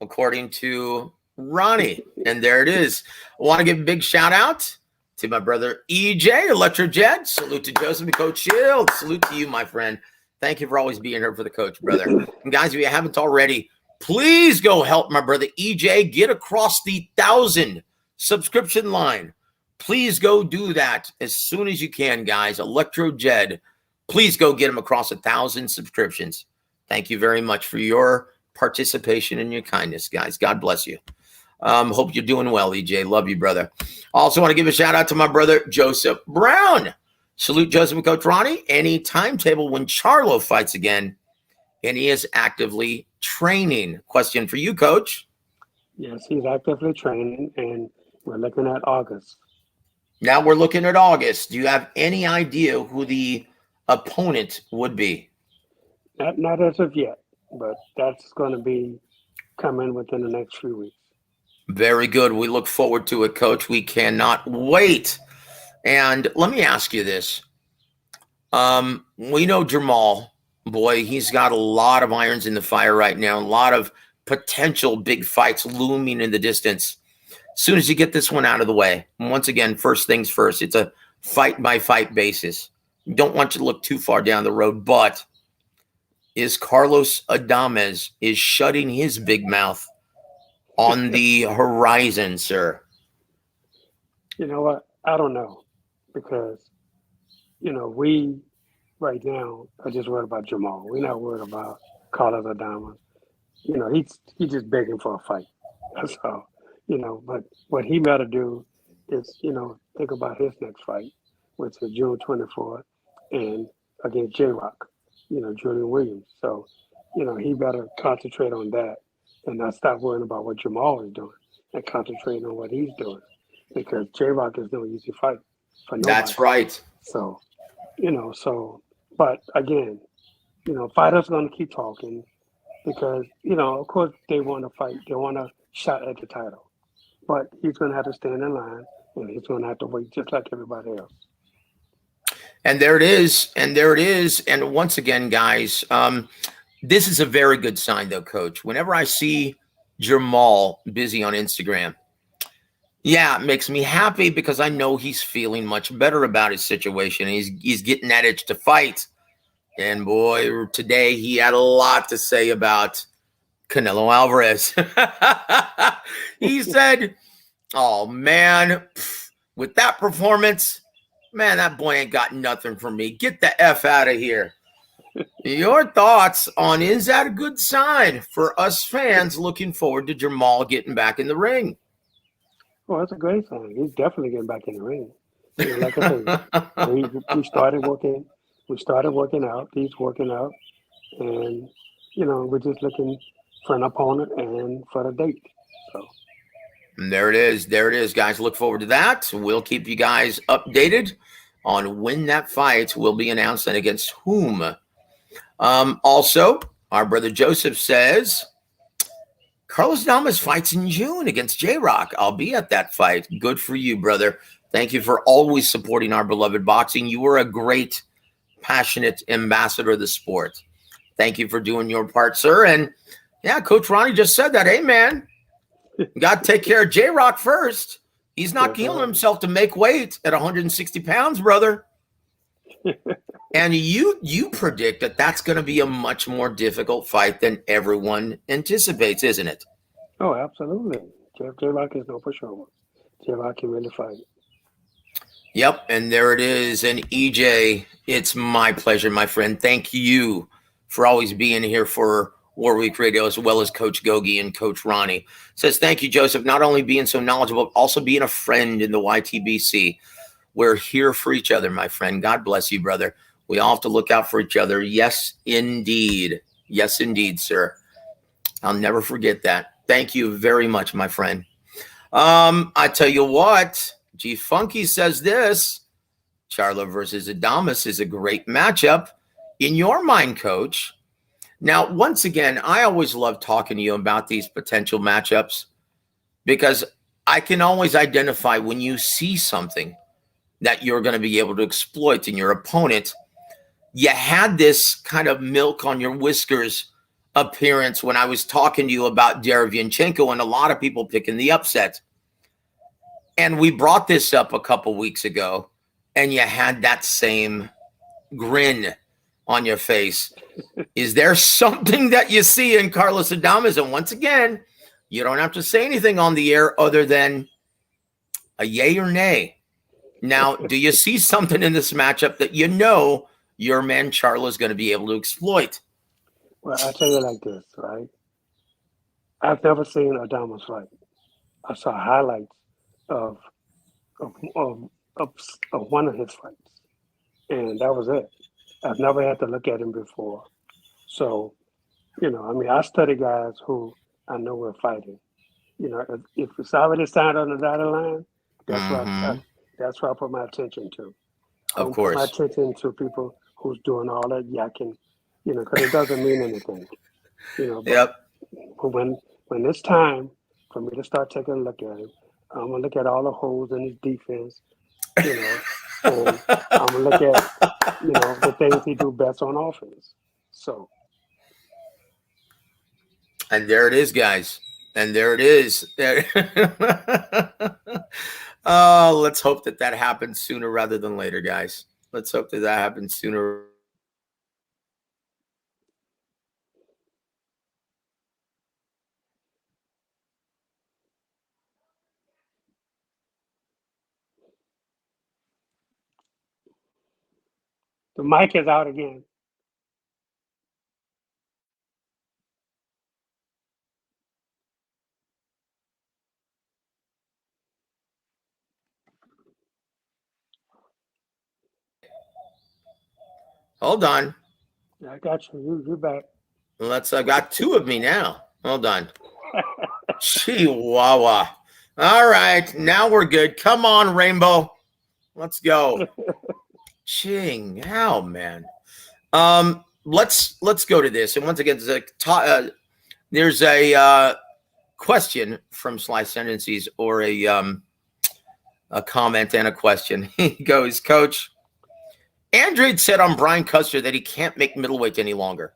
according to Ronnie. And there it is. I want to give a big shout out to my brother EJ, Electro Jet. Salute to Joseph and Coach Shield. Salute to you, my friend. Thank you for always being here for the coach, brother. And guys, if you haven't already, please go help my brother EJ get across the 1,000 subscription line. Please go do that as soon as you can, guys. Electro Jed, Please go get him across 1,000 subscriptions. Thank you very much for your participation and your kindness, guys. God bless you. Hope you're doing well, EJ. Love you, brother. Also want to give a shout out to my brother, Joseph Brown. Salute Joseph and Coach Ronnie. Any timetable when Charlo fights again? And he is actively training. Question for you, Coach. Yes, he's actively training, and we're looking at August. Now we're looking at August. Do you have any idea who the opponent would be? Not as of yet, but that's going to be coming within the next few weeks. Very good. We look forward to it, Coach. We cannot wait. And let me ask you this. We know Jermall, boy, he's got a lot of irons in the fire right now, a lot of potential big fights looming in the distance. As soon as you get this one out of the way, and once again, first things first, it's a fight-by-fight basis. Don't want you to look too far down the road, but is Carlos Adames is shutting his big mouth on the horizon, sir? You know what? I don't know, because, we right now are just worried about Jermall. We're not worried about Carlos Adames. He's just begging for a fight. That's all. But what he got to do is, think about his next fight, which is June 24th, and against J-Rock, Julian Williams. So, he better concentrate on that and not stop worrying about what Jermall is doing and concentrate on what he's doing, because J-Rock is no easy fight for nobody. That's right. So, but again, fighters are going to keep talking because, of course they want to fight. They want a shot at the title, but he's going to have to stand in line and he's going to have to wait just like everybody else. And there it is. And there it is. And once again, guys, this is a very good sign, though, Coach. Whenever I see Jermall busy on Instagram, yeah, it makes me happy because I know he's feeling much better about his situation. He's getting that itch to fight. And, boy, today he had a lot to say about Canelo Alvarez. He said, oh, man, with that performance, man, that boy ain't got nothing for me. Get the F out of here. Your thoughts on, is that a good sign for us fans looking forward to Jermall getting back in the ring? Well, that's a great sign. He's definitely getting back in the ring. Like I said, we started working. We started working out. He's working out, and we're just looking for an opponent and for the date. So. And there it is. There it is, guys. Look forward to that. We'll keep you guys updated on when that fight will be announced and against whom. Also, our brother Joseph says, Carlos Adames fights in June against J-Rock. I'll be at that fight. Good for you, brother. Thank you for always supporting our beloved boxing. You were a great, passionate ambassador of the sport. Thank you for doing your part, sir. And, yeah, Coach Ronnie just said that. Hey, man, you got to take care of J-Rock first. He's not killing himself to make weight at 160 pounds, brother. And you predict that that's going to be a much more difficult fight than everyone anticipates, isn't it? Oh, absolutely. J-Rock is no pushover. J-Rock can really fight. Yep, and there it is. And EJ, it's my pleasure, my friend. Thank you for always being here for War Week Radio, as well as Coach Gogi and Coach Ronnie. Says, thank you, Joseph, not only being so knowledgeable, but also being a friend in the YTBC. We're here for each other, my friend. God bless you, brother. We all have to look out for each other. Yes, indeed. Yes, indeed, sir. I'll never forget that. Thank you very much, my friend. I tell you what, G Funky says this. Charlo versus Adames is a great matchup. In your mind, Coach. Now, once again, I always love talking to you about these potential matchups because I can always identify when you see something that you're going to be able to exploit in your opponent. You had this kind of milk on your whiskers appearance when I was talking to you about Derevyanchenko and a lot of people picking the upset. And we brought this up a couple weeks ago, and you had that same grin on your face. Is there something that you see in Carlos Adames? And once again, you don't have to say anything on the air other than a yay or nay. Now, do you see something in this matchup that you're your man Charlo is going to be able to exploit. Well, I tell you like this, right? I've never seen Adama's fight. I saw highlights of of, of of one of his fights, and that was it. I've never had to look at him before. So, I mean, I study guys who I know we're fighting. If it's already signed on the dotted line, that's what that's what I put my attention to. I Of don't put my course. attention to people who's doing all that yakking, because it doesn't mean anything. But Yep. when it's time for me to start taking a look at him, I'm gonna look at all the holes in his defense, and I'm gonna look at the things he do best on offense. So, And there it is, guys. And there it is. Oh, let's hope that happens sooner rather than later, guys. Let's hope that happens sooner. the mic is out again. Hold on. I got you. You back. I've got two of me now. Hold on. Chihuahua. All right. Now we're good. Come on, Rainbow. Let's go. Ching. How, man. Let's go to this. And once again, there's a question from Sly Sentencies, or a comment and a question. He goes, Coach, Andrade said on Brian Custer that he can't make middleweight any longer.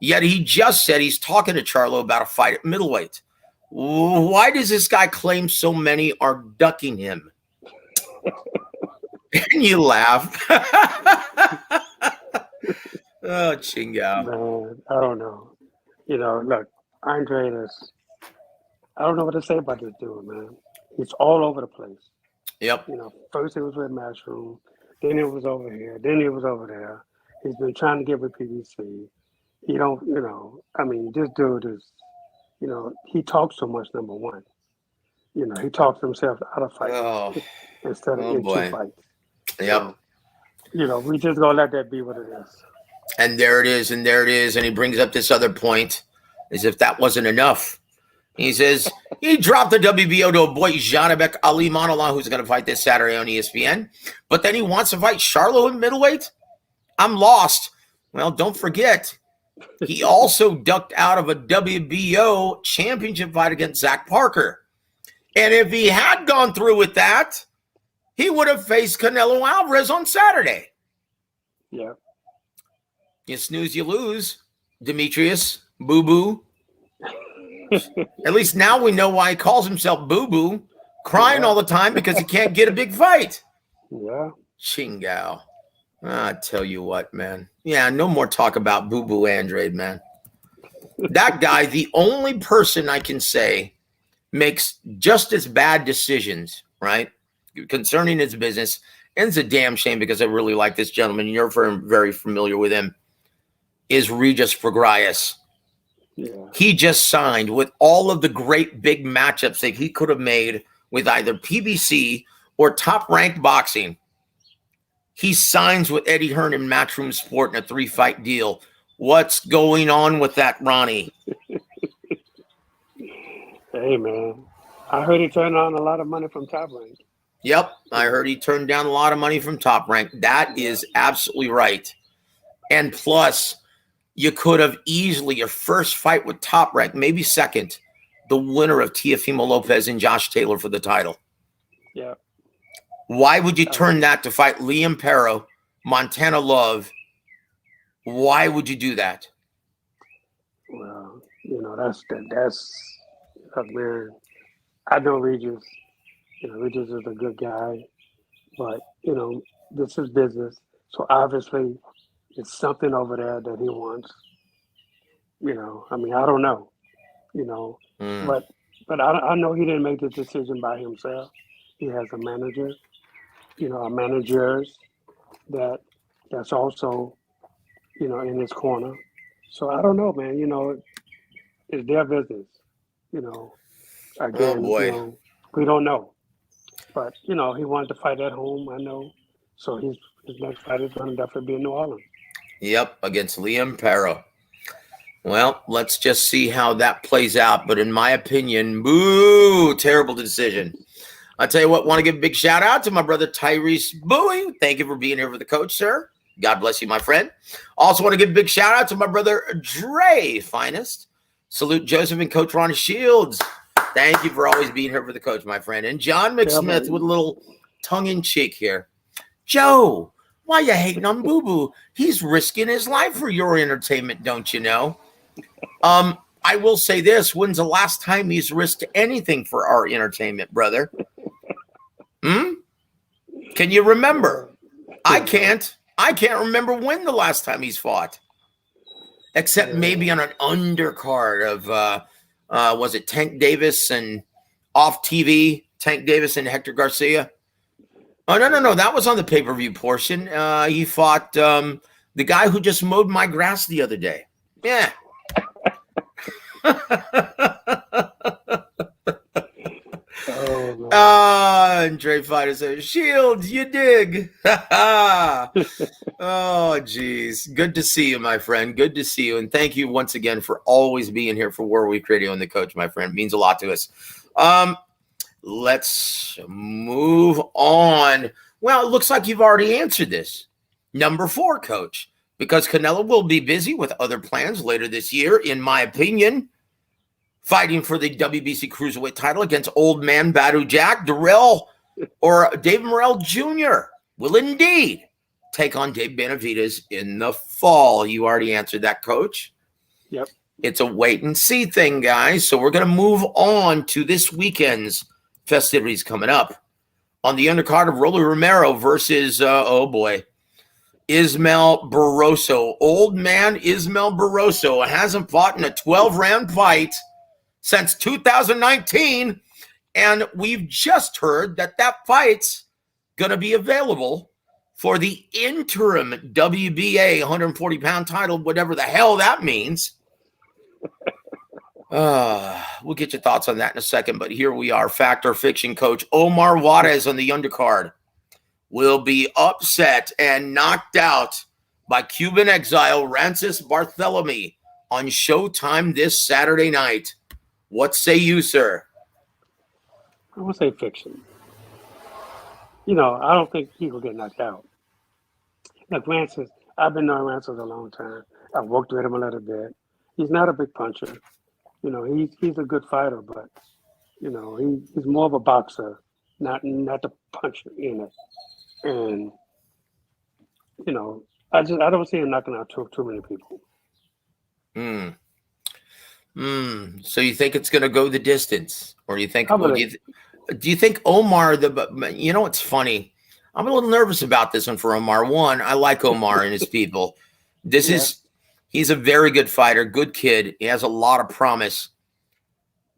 Yet he just said he's talking to Charlo about a fight at middleweight. Why does this guy claim so many are ducking him? And you laugh. Oh, Chingo. Man, I don't know. Look, Andre is. I don't know what to say about this dude, man. He's all over the place. Yep. First he was with Matchroom, then it was over here, then he was over there. He's been trying to get with PBC. He don't, I mean, this dude is, he talks so much, number one. He talks himself out of fights instead of into fights. Yep. So, we just gonna let that be what it is. And there it is, and there it is. And he brings up this other point, as if that wasn't enough. He says he dropped the WBO to avoid Janabek Ali Manola, who's going to fight this Saturday on ESPN. But then he wants to fight Charlo in middleweight? I'm lost. Well, don't forget, he also ducked out of a WBO championship fight against Zach Parker. And if he had gone through with that, he would have faced Canelo Alvarez on Saturday. Yeah. You snooze, you lose. Demetrius, boo-boo. At least now we know why he calls himself boo-boo, crying all the time because he can't get a big fight. Yeah. Chingao. I tell you what, man. Yeah, no more talk about boo-boo Andrade, man. That guy, the only person I can say makes just as bad decisions, right, concerning his business. And it's a damn shame because I really like this gentleman. You're very familiar with him. Is Regis Prograis. Yeah. He just signed with all of the great big matchups that he could have made with either PBC or Top Rank Boxing. He signs with Eddie Hearn in Matchroom Sport in a 3-fight deal. What's going on with that, Ronnie? Hey, man. I heard he turned on a lot of money from Top Rank. Yep, I heard he turned down a lot of money from Top Rank. That is absolutely right. And plus, you could have easily, your first fight with Top Rank, maybe second, the winner of Teofimo Lopez and Josh Taylor for the title. Yeah. Why would you turn that to fight Liam Perro, Montana Love? Why would you do that? Well, that's man. I know Regis. Regis is a good guy, but this is business. So obviously, it's something over there that he wants. I mean, I don't know. But I know he didn't make the decision by himself. He has a manager. Managers that's also in his corner. So I don't know, man. It's their business. You know, Oh again, boy. we don't know. But he wanted to fight at home. I know. So his next fight is going to definitely be in New Orleans. Yep, against Liam Perro. Well, let's just see how that plays out. But in my opinion, boo, terrible decision. I tell you what, want to give a big shout out to my brother Tyrese Bowie. Thank you for being here for the coach, sir. God bless you, my friend. Also want to give a big shout out to my brother Dre Finest. Salute Joseph and Coach Ronnie Shields. Thank you for always being here for the coach, my friend. And John McSmith with a little tongue-in-cheek here. Joe, why you hating on Boo Boo? He's risking his life for your entertainment, don't you know? I will say this. When's the last time he's risked anything for our entertainment, brother? Can you remember? I can't. I can't remember when the last time he's fought. Except maybe on an undercard of, was it Tank Davis and off TV, Tank Davis and Hector Garcia? Oh, no. That was on the pay-per-view portion. He fought the guy who just mowed my grass the other day. Yeah. And Dre Fighter says, Shields, you dig. Oh, geez. Good to see you, my friend. Good to see you. And thank you once again for always being here for War Week Radio and the coach, my friend. It means a lot to us. Let's move on. Well, it looks like you've already answered this. Number 4, coach, because Canelo will be busy with other plans later this year, in my opinion, fighting for the WBC Cruiserweight title against old man Badou Jack. David Morrell Jr. will indeed take on David Benavidez in the fall. You already answered that, coach. Yep. It's a wait and see thing, guys. So we're going to move on to this weekend's festivities coming up. On the undercard of Rolly Romero versus, Ismael Barroso. Old man Ismael Barroso hasn't fought in a 12-round fight since 2019. And we've just heard that fight's going to be available for the interim WBA 140-pound title, whatever the hell that means. We'll get your thoughts on that in a second, but here we are. Fact or fiction, coach Omar Juarez on the undercard will be upset and knocked out by Cuban exile Rances Barthelemy on Showtime this Saturday night. What say you, sir? I would say fiction. I don't think he will get knocked out. Like Rances, I've been knowing Rances a long time. I've worked with him a little bit. He's not a big puncher. He's a good fighter, but he's more of a boxer, not the puncher in it. And I don't see him knocking out too many people. So you think it's going to go the distance, or do you think? Do you think Omar? It's funny. I'm a little nervous about this one for Omar. One, I like Omar and his people. He's a very good fighter, good kid. He has a lot of promise.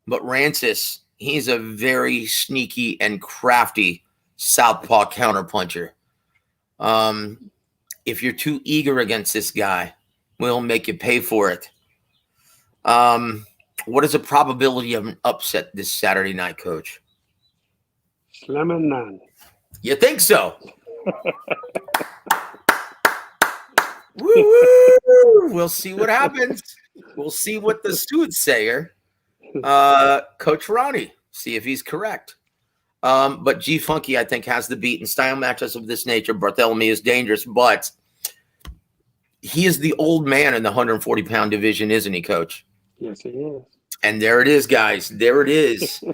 But Rances, he's a very sneaky and crafty southpaw counterpuncher. If you're too eager against this guy, we'll make you pay for it. What is the probability of an upset this Saturday night, coach? Slim and none. You think so? Woo! We'll see what happens. We'll see what the soothsayer, Coach Ronnie, see if he's correct. But G Funky, I think, has the beat. In style matches of this nature, Barthélemy is dangerous, but he is the old man in the 140-pound division, isn't he, Coach? Yes, he is. And there it is, guys. There it is.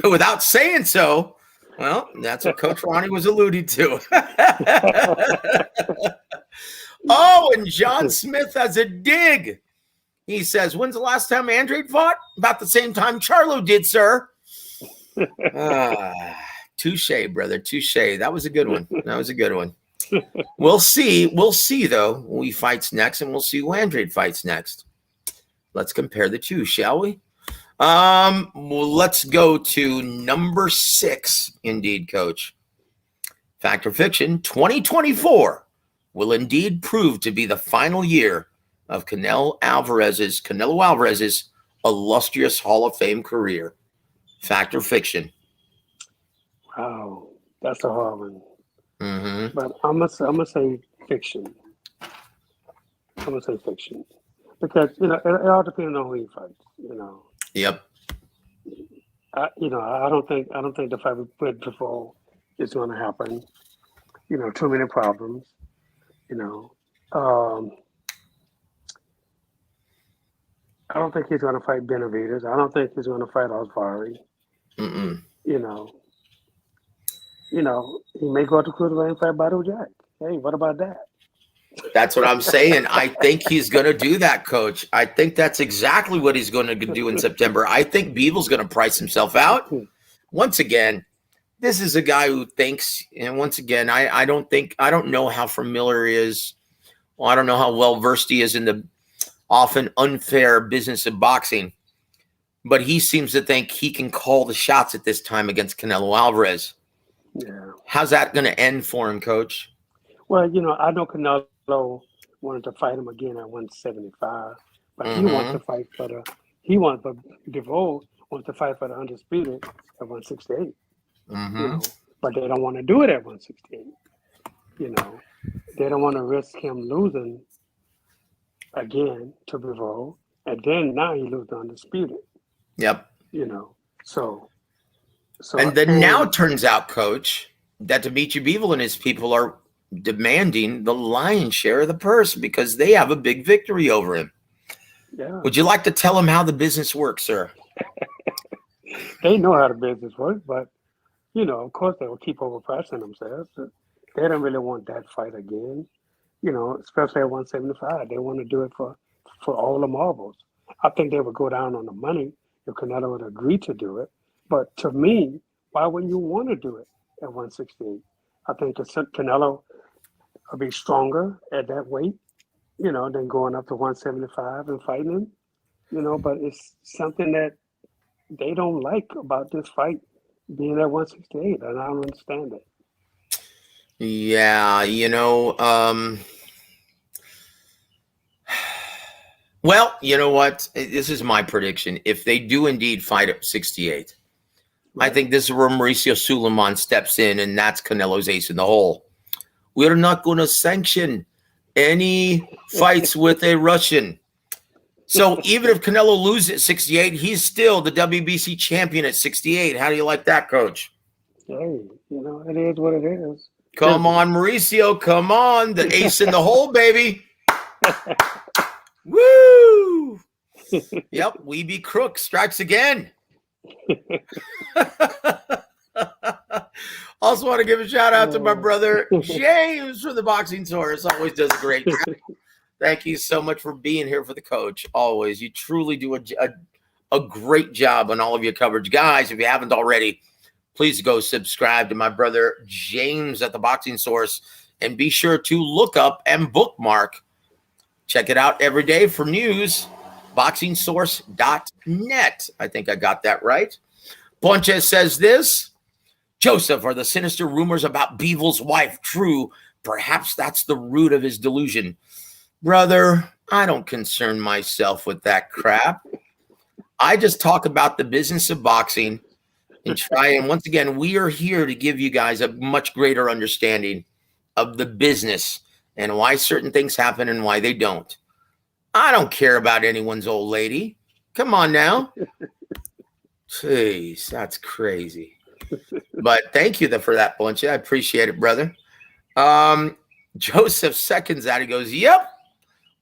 Without saying so, well, that's what Coach Ronnie was alluding to. Oh, and John Smith has a dig. He says, when's the last time Andrade fought? About the same time Charlo did, sir. Touche, brother. Touche. That was a good one. That was a good one. We'll see. We'll see, though, who he fights next, and we'll see who Andrade fights next. Let's compare the two, shall we? Well, let's go to number 6, indeed, Coach. Fact or fiction, 2024 will indeed prove to be the final year of Canelo Alvarez's illustrious Hall of Fame career. Fact or fiction? Wow, that's a hard one. Mm-hmm. But I'm gonna say fiction. I'm gonna say fiction because it all depends on who he fights. Yep. I don't think the fight with Brit before is going to happen. Too many problems. Um, I don't think he's going to fight Benavidez. I don't think he's going to fight Osvari. Mm-mm. You know, he may go to Cruiserweight and fight Badou Jack. Hey, what about that? That's what I'm saying. I think he's going to do that, Coach. I think that's exactly what he's going to do in September. I think Bivol's going to price himself out. Once again, this is a guy who thinks, and once again, I don't know how familiar he is. Well, I don't know how well versed he is in the often unfair business of boxing, but he seems to think he can call the shots at this time against Canelo Alvarez. Yeah. How's that going to end for him, Coach? Well, I know Canelo wanted to fight him again at 175, but he wants to fight for Bivol wants to fight for the undisputed at 168. But they don't want to do it at 168. They don't want to risk him losing again to Bivol, and then now he loses the undisputed. Yep. So and then now it turns out, Coach, that Dmitry Bivol and his people are demanding the lion's share of the purse because they have a big victory over him. Yeah. Would you like to tell him how the business works, sir? They know how the business works, but of course they will keep overpricing themselves. They don't really want that fight again. Especially at 175. They want to do it for all the marbles. I think they would go down on the money if Canelo would agree to do it. But to me, why wouldn't you want to do it at 168? I think Canelo will be stronger at that weight, than going up to 175 and fighting him. But it's something that they don't like about this fight being at 168, and I don't understand it. Yeah, well, you know what? This is my prediction. If they do indeed fight at 68, I think this is where Mauricio Suleiman steps in, and that's Canelo's ace in the hole. We're not going to sanction any fights with a Russian. So even if Canelo loses at 68, he's still the WBC champion at 68. How do you like that, Coach? Hey, it is what it is. Come on, Mauricio. Come on. The ace in the hole, baby. Woo! Yep, we be crook strikes again. Also want to give a shout out to my brother James from the Boxing Source. Always does a great job. Thank you so much for being here for the coach. Always. You truly do a great job on all of your coverage. Guys, if you haven't already, please go subscribe to my brother James at the Boxing Source and be sure to look up and bookmark. Check it out every day for news. BoxingSource.net. I think I got that right. Ponche says this. Joseph, are the sinister rumors about Bivol's wife true? Perhaps that's the root of his delusion. Brother, I don't concern myself with that crap. I just talk about the business of boxing and try. And once again, we are here to give you guys a much greater understanding of the business and why certain things happen and why they don't. I don't care about anyone's old lady. Come on now. Jeez, that's crazy. But thank you for that, Bunch. I appreciate it, brother. Joseph seconds that. He goes, yep,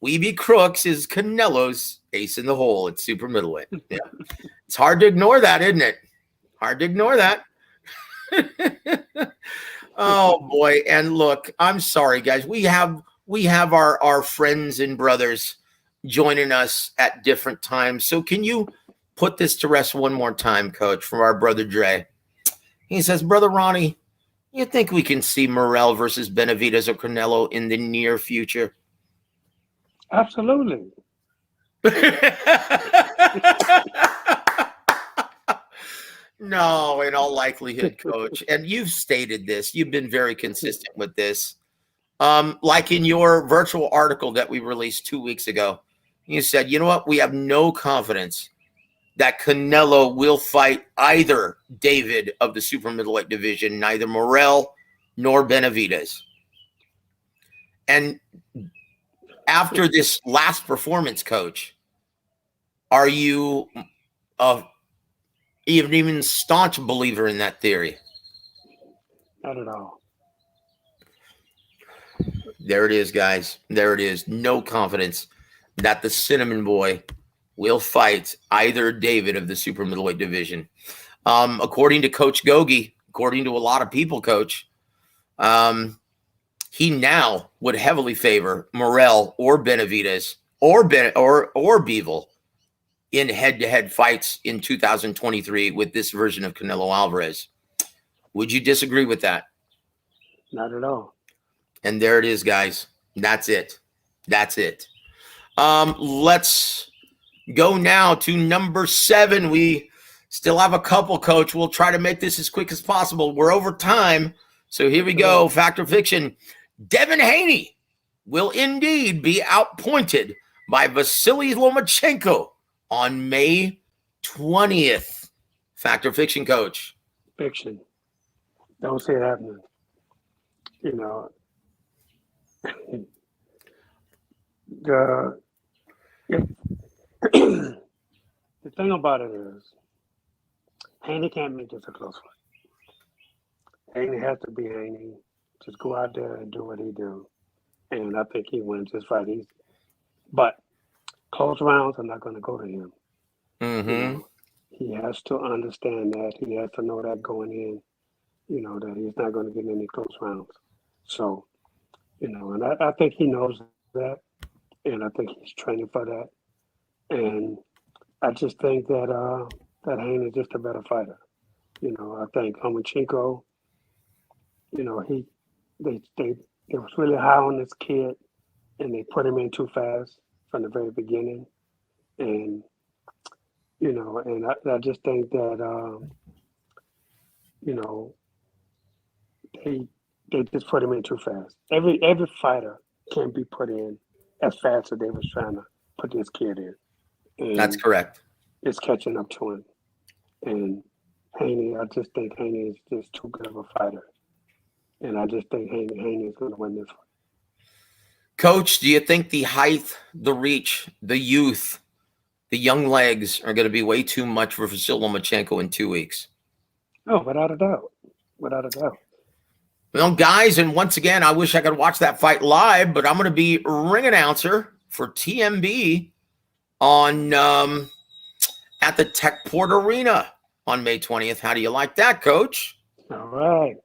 We Be Crooks is Canelo's ace in the hole at super middleweight. Yeah. It's hard to ignore that, isn't it? Hard to ignore that. Oh, boy. And look, I'm sorry, guys. We have our friends and brothers joining us at different times. So can you put this to rest one more time, Coach, from our brother Dre? He says, Brother Ronnie, you think we can see Morrell versus Benavidez or Canelo in the near future? Absolutely. No, in all likelihood, Coach. And you've stated this. You've been very consistent with this. Like in your virtual article that we released 2 weeks ago, you said, you know what? We have no confidence that Canelo will fight either David of the super middleweight division, neither Morrell nor Benavidez. And after this last performance, Coach, are you even staunch believer in that theory? Not at all. There it is, guys. There it is. No confidence that the Cinnamon Boy will fight either David of the super middleweight division. According to Coach Gogi, according to a lot of people, Coach, he now would heavily favor Morrell or Benavidez or Bivol in head-to-head fights in 2023 with this version of Canelo Alvarez. Would you disagree with that? Not at all. And there it is, guys. That's it. That's it. Let's go now to number 7. We still have a couple, Coach. We'll try to make this as quick as possible. We're over time. So here we go. Fact or fiction. Devin Haney will indeed be outpointed by Vasily Lomachenko on May 20th. Fact or fiction, Coach? Fiction. Don't see it happening. You know, the thing about it is, Haney can't make this a close fight. Haney has to be Haney. Just go out there and do what he do. And I think he wins this fight easy. But close rounds are not going to go to him. Mm-hmm. You know, he has to understand that. He has to know that going in, you know, that he's not going to get any close rounds. So, you know, and I think he knows that. And I think he's training for that. And I just think that that Haney is just a better fighter. You know, I think Lomachenko, you know, they was really high on this kid, and they put him in too fast from the very beginning. And, you know, and I just think that, you know, they just put him in too fast. Every fighter can be put in as fast as they was trying to put this kid in. And that's correct. It's catching up to him. And Haney, I just think Haney is just too good of a fighter. And I just think Haney is going to win this fight. Coach, do you think the height, the reach, the youth, the young legs are going to be way too much for Vasily Lomachenko in 2 weeks? Oh, without a doubt. Without a doubt. Well, guys, and once again, I wish I could watch that fight live, but I'm going to be ring announcer for TMB on at the Techport Arena on May 20th. How do you like that, Coach? All right.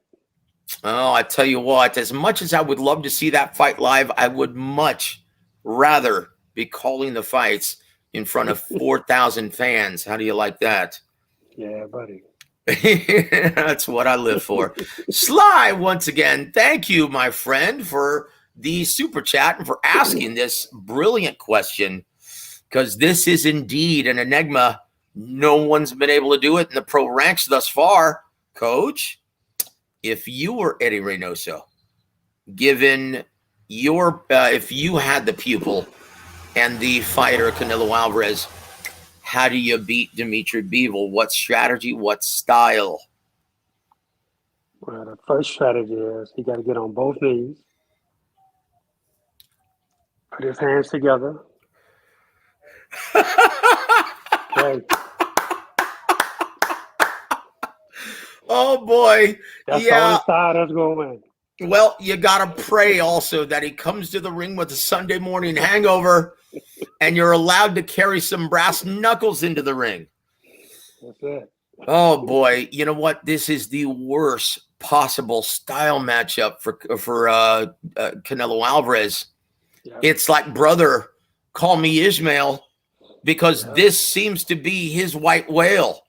Oh, I tell you what, as much as I would love to see that fight live, I would much rather be calling the fights in front of 4,000 fans. How do you like that? Yeah, buddy. That's what I live for. Sly, once again, thank you, my friend, for the super chat and for asking this brilliant question, because this is indeed an enigma. No one's been able to do it in the pro ranks thus far. Coach, if you were Eddie Reynoso, given your if you had the pupil and the fighter Canelo Alvarez, how do you beat Dmitry Bivol? What strategy? What style? Well, the first strategy is he got to get on both knees, put his hands together. Okay. Oh boy. That's yeah. the only side that's going to win. Well, you got to pray also that he comes to the ring with a Sunday morning hangover and you're allowed to carry some brass knuckles into the ring. That's it. Oh boy. You know what? This is the worst possible style matchup for Canelo Alvarez. Yeah. It's like, brother, call me Ishmael, because this seems to be his white whale.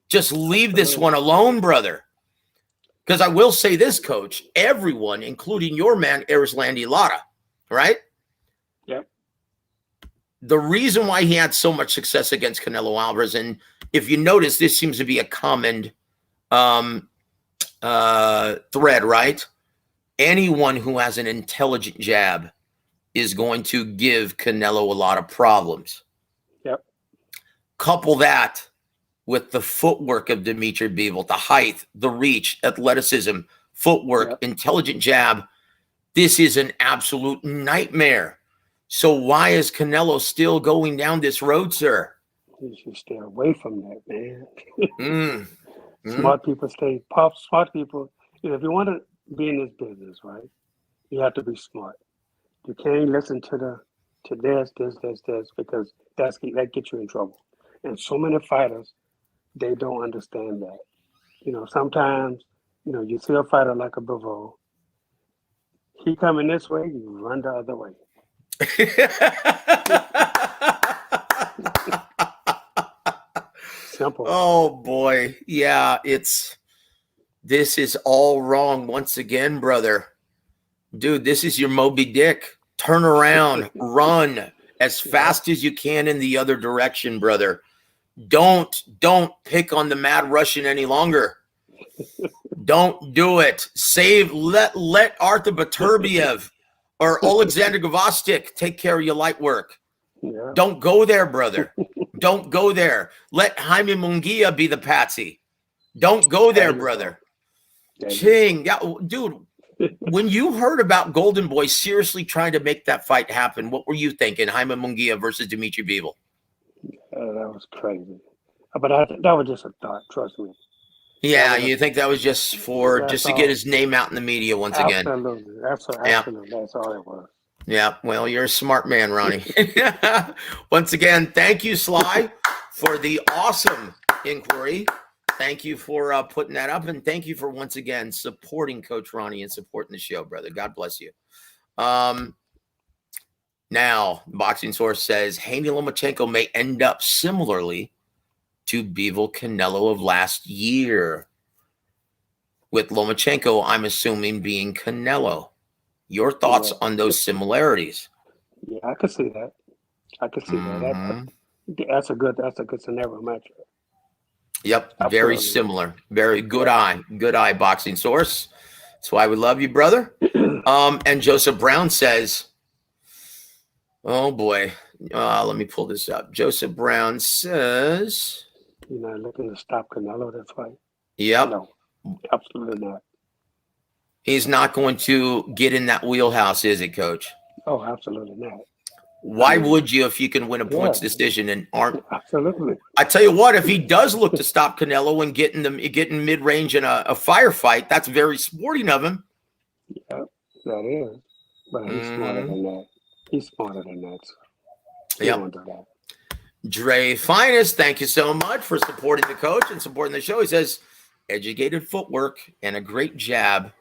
Just leave this one alone, brother. Because I will say this, Coach, everyone, including your man, Erislandy Lara, right? Yep. The reason why he had so much success against Canelo Alvarez, and if you notice, this seems to be a common thread, right? anyone who has an intelligent jab is going to give Canelo a lot of problems. Yep. Couple that with the footwork of Dmitry Bivol, the height, the reach, athleticism, footwork, Yep. intelligent jab. This is an absolute nightmare. So why is Canelo still going down this road, sir? You should stay away from that, man. Mm. Smart people stay puff. Smart people, if you want to be in this business, right, you have to be smart. You can't listen to this, because that gets you in trouble. And so many fighters, they don't understand that. Sometimes, you see a fighter like a Bivol, he coming this way, you run the other way. Simple. Oh boy. Yeah, this is all wrong once again, brother. Dude, this is your Moby Dick. Turn around, run as fast as you can in the other direction, brother. Don't pick on the Mad Russian any longer. Don't do it. Let Arthur Beterbiev or Alexander Gvozdyk take care of your light work. Yeah. Don't go there, brother. Don't go there. Let Jaime Munguia be the patsy. Don't go there, brother. Ching. Yeah, dude, when you heard about Golden Boy seriously trying to make that fight happen, what were you thinking? Jaime Munguia versus Dmitry Bivol. That was crazy. But that was just a thought, trust me. Yeah, you think that was just to get his name out in the media once again? Absolutely. That's all it was. Yeah, well, you're a smart man, Ronnie. Once again, thank you, Sly, for the awesome inquiry. Thank you for putting that up, and thank you for once again supporting Coach Ronnie and supporting the show, brother. God bless you. Now, Boxing Source says Haney Lomachenko may end up similarly to Bivol Canelo of last year. With Lomachenko, I'm assuming being Canelo. Your thoughts on those similarities? Yeah, I could see that. That. That's a good scenario matchup. Yep, Absolutely. Very similar. Very good eye. Good eye, Boxing Source. That's why we love you, brother. And Joseph Brown says, oh boy, let me pull this up. Joseph Brown says, you're not looking to stop Canelo this fight? Yep. No, absolutely not. He's not going to get in that wheelhouse, is it, Coach? Oh, absolutely not. Why would you if you can win a points decision and aren't? Absolutely. I tell you what, if he does look to stop Canelo and getting mid-range in a firefight, that's very sporting of him. Yeah, that is. But he's smarter than that. He's smarter than that. So he won't do that. Dre Finest, thank you so much for supporting the coach and supporting the show. He says, educated footwork and a great jab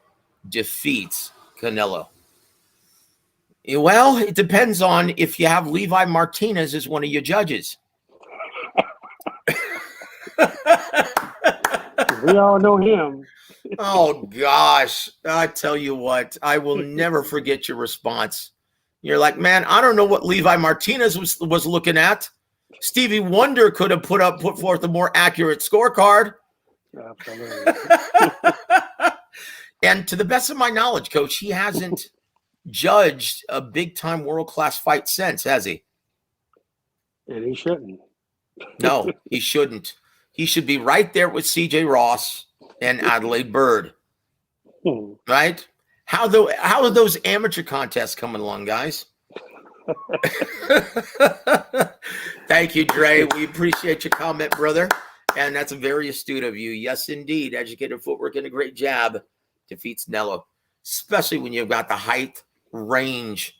defeats Canelo. Well, it depends on if you have Levi Martinez as one of your judges. We all know him. Oh, gosh. I tell you what, I will never forget your response. You're like, man, I don't know what Levi Martinez was looking at. Stevie Wonder could have put forth a more accurate scorecard. Absolutely. And to the best of my knowledge, Coach, he hasn't judged a big-time world-class fight since, has he? And he shouldn't. No, he shouldn't. He should be right there with C.J. Ross and Adelaide Byrd. Right? How are those amateur contests coming along, guys? Thank you, Dre. We appreciate your comment, brother. And that's very astute of you. Yes, indeed. Educated footwork and a great jab defeats Canelo, especially when you've got the height, range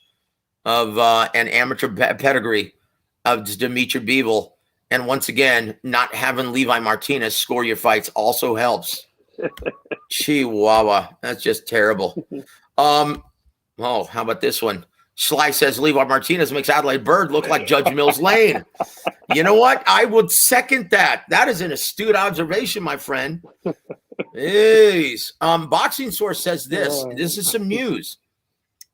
of an amateur pedigree of Dmitry Bivol. And once again, not having Levi Martinez score your fights also helps. Chihuahua. That's just terrible. How about this one? Sly says Levi Martinez makes Adelaide Byrd look like Judge Mills Lane. You know what? I would second that. That is an astute observation, my friend. Jeez. Boxing Source says this. This is some news.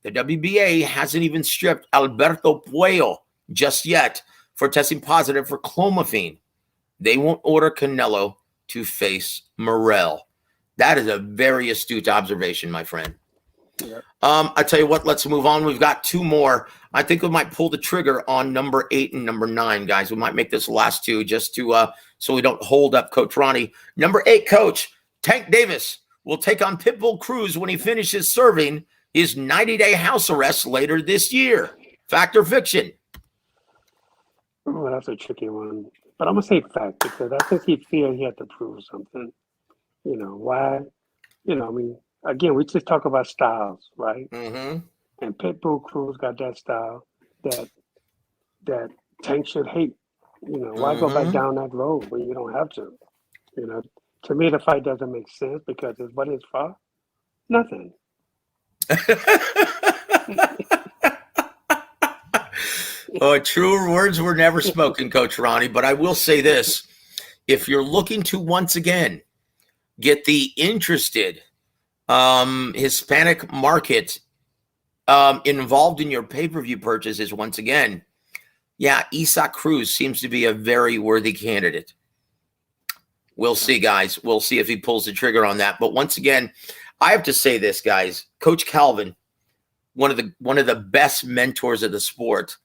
The WBA hasn't even stripped Alberto Puello just yet for testing positive for clomiphene. They won't order Canelo to face Morrell. That is a very astute observation, my friend. Yeah. I tell you what, let's move on. We've got two more. I think we might pull the trigger on number 8 and number 9, guys. We might make this the last two just to so we don't hold up Coach Ronnie. Number 8, Coach Tank Davis will take on Pitbull Cruz when he finishes serving his 90-day house arrest later this year. Fact or fiction? Oh, that's a tricky one. But I'm going to say fact because I think he feared he had to prove something. You know, why? You know, I mean, again, we just talk about styles, right? Mm-hmm. And Pitbull Cruz got that style that Tank should hate. You know, why go back down that road when you don't have to? You know, to me, the fight doesn't make sense because it's what it's for? Nothing. Oh, truer words were never spoken, Coach Ronnie. But I will say this. If you're looking to once again get the interested Hispanic market involved in your pay-per-view purchases once again, yeah, Isaac Cruz seems to be a very worthy candidate. We'll see, guys. We'll see if he pulls the trigger on that. But once again, I have to say this, guys. Coach Calvin, one of the best mentors of the sport.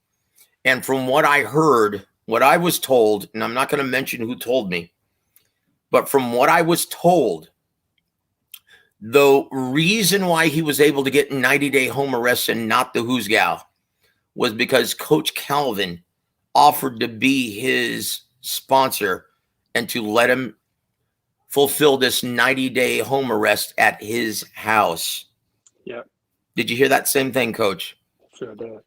And from what I heard, what I was told, and I'm not going to mention who told me, but from what I was told, the reason why he was able to get 90-day home arrest and not the Who's Gal was because Coach Calvin offered to be his sponsor and to let him fulfill this 90-day home arrest at his house. Yep. Did you hear that same thing, Coach? Sure did.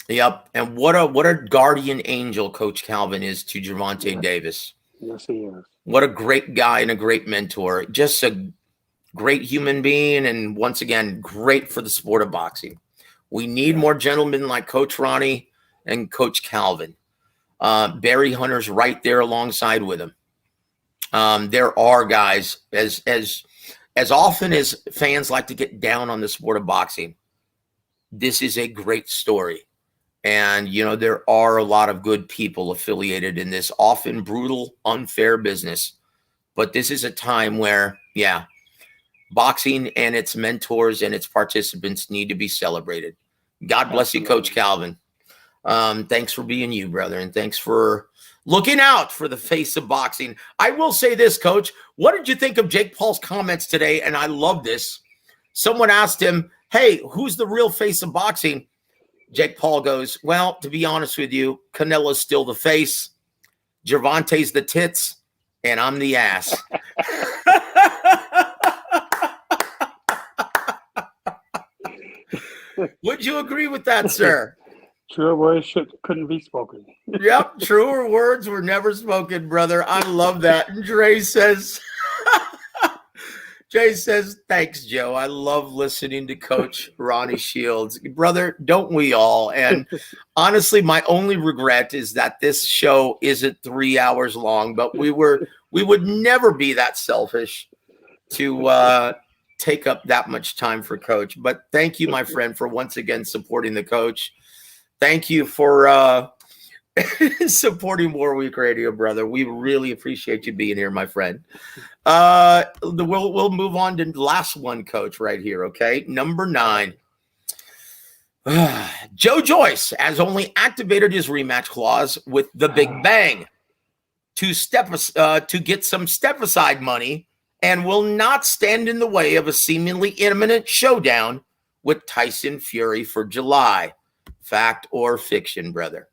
Yep. And what a guardian angel Coach Calvin is to Gervonta Davis. Yes, he is. What a great guy and a great mentor. Just a great human being, and once again, great for the sport of boxing. We need more gentlemen like Coach Ronnie and Coach Calvin. Barry Hunter's right there alongside with him. There are guys, as often as fans like to get down on the sport of boxing, this is a great story. And, you know, there are a lot of good people affiliated in this often brutal, unfair business. But this is a time where, yeah, boxing and its mentors and its participants need to be celebrated. God bless you, Coach Calvin. Thanks for being you, brother. And thanks for looking out for the face of boxing. I will say this, Coach. What did you think of Jake Paul's comments today? And I love this. Someone asked him, hey, who's the real face of boxing? Jake Paul goes, well, to be honest with you, Canelo's still the face, Gervonta's the tits, and I'm the ass. Would you agree with that, sir? Truer words couldn't be spoken. Yep, truer words were never spoken, brother. I love that. And Jay says, thanks, Joe. I love listening to Coach Ronnie Shields. Brother, don't we all? And honestly, my only regret is that this show isn't 3 hours long, but we would never be that selfish to take up that much time for Coach. But thank you, my friend, for once again supporting the Coach. Thank you for supporting War Week Radio, brother. We really appreciate you being here, my friend. We'll move on to the last one, Coach, right here, okay? Number 9. Joe Joyce has only activated his rematch clause with the Big Bang to get some step-aside money and will not stand in the way of a seemingly imminent showdown with Tyson Fury for July. Fact or fiction, brother?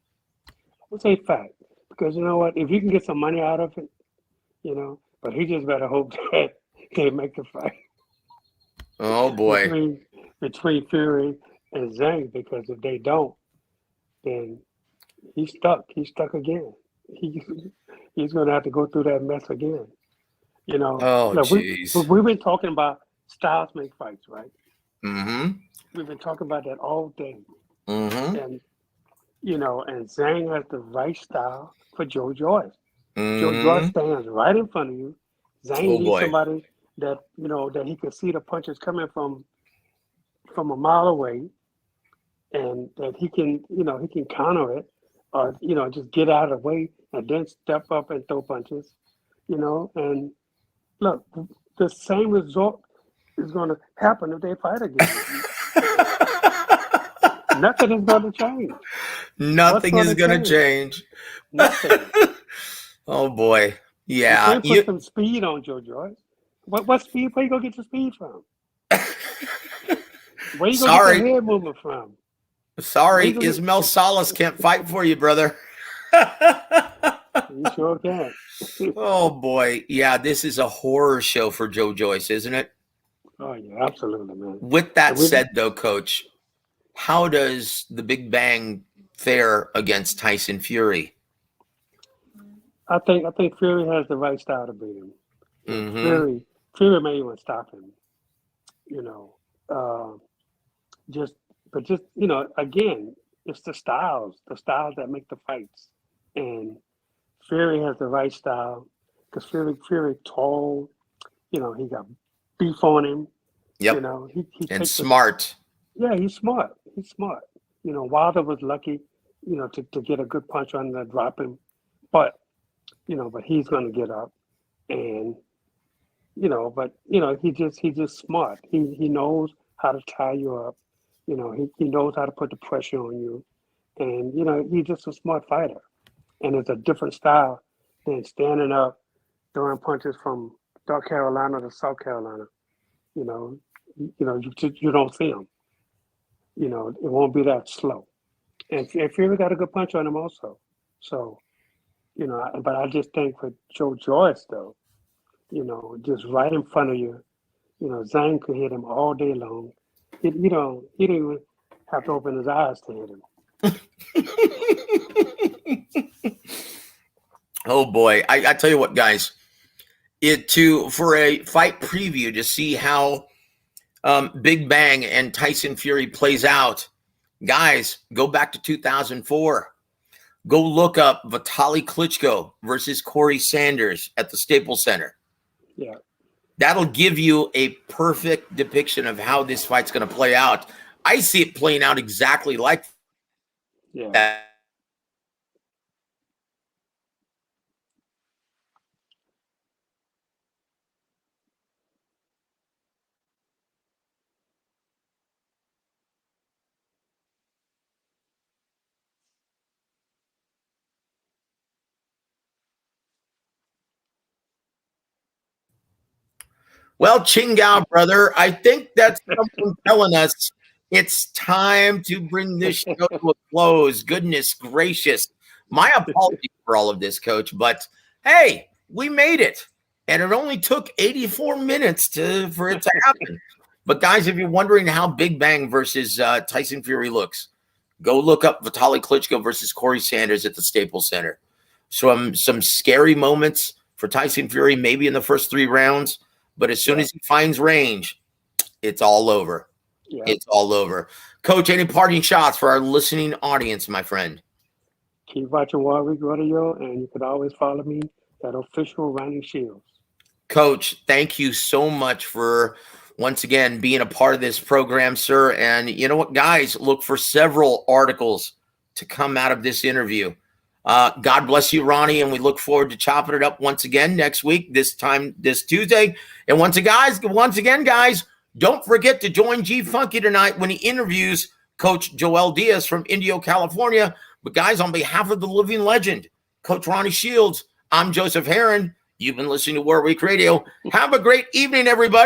I would say fact, because you know what? If you can get some money out of it, you know, but he just better hope that they make the fight. Oh, boy. Between Fury and Zhang, because if they don't, then he's stuck. He's stuck again. He's going to have to go through that mess again. You know, oh, jeez. We've been talking about styles make fights, right? Mm-hmm. We've been talking about that all day. Mm-hmm. And, you know, and Zhang has the right style for Joe Joyce. Mm-hmm. Joe Joyce stands right in front of you. Zhang needs somebody that, you know, that he can see the punches coming from a mile away, and that he can, you know, he can counter it, or, you know, just get out of the way and then step up and throw punches, you know. And look, the same result is going to happen if they fight again. Nothing is going to change. Nothing is going to change. Nothing. Oh boy, yeah. You can't put some speed on Joe Joyce. What speed? Where you gonna get your speed from? Where you gonna get your head movement from? Sorry, Ismael Salas can't fight for you, brother. You sure can. Oh boy, yeah. This is a horror show for Joe Joyce, isn't it? Oh yeah, absolutely, man. With that said, though, Coach, how does the Big Bang fare against Tyson Fury? I think Fury has the right style to beat him. Mm-hmm. Fury may even stop him. You know, again, it's the styles that make the fights. And Fury has the right style because Fury tall. You know, he got beef on him. Yep. You know, he and smart. He's smart. He's smart. You know, Wilder was lucky, you know, to get a good punch on him to drop him, but he's going to get up, and he's just smart. He knows how to tie you up. You know, he knows how to put the pressure on you, and he's just a smart fighter. And it's a different style than standing up, throwing punches from North Carolina to South Carolina. You don't see him. You know, it won't be that slow. And Fury got a good punch on him also. So, but I just think for Joe Joyce, though, just right in front of you, Zhang could hit him all day long. He didn't even have to open his eyes to hit him. Oh boy, I tell you what, guys, for a fight preview to see how Big Bang and Tyson Fury plays out, guys, go back to 2004. Go look up Vitaly Klitschko versus Corey Sanders at the Staples Center. Yeah, that'll give you a perfect depiction of how this fight's going to play out. I see it playing out exactly like that. Well, Chingao, brother, I think that's something telling us it's time to bring this show to a close. Goodness gracious. My apologies for all of this, Coach, but hey, we made it. And it only took 84 minutes for it to happen. But guys, if you're wondering how Big Bang versus Tyson Fury looks, go look up Vitaly Klitschko versus Corey Sanders at the Staples Center. Some scary moments for Tyson Fury, maybe in the first 3 rounds. But as soon as he finds range, it's all over. Yeah. It's all over. Coach, any parting shots for our listening audience, my friend? Keep watching Warwick Radio, and you could always follow me at official Ronnie Shields. Coach, thank you so much for once again being a part of this program, sir. And you know what, guys, look for several articles to come out of this interview. God bless you, Ronnie, and we look forward to chopping it up once again next week, this Tuesday. And once again, guys, don't forget to join G Funky tonight when he interviews Coach Joel Diaz from Indio, California. But guys, on behalf of the living legend, Coach Ronnie Shields, I'm Joseph Herron. You've been listening to Warwick Radio. Have a great evening, everybody.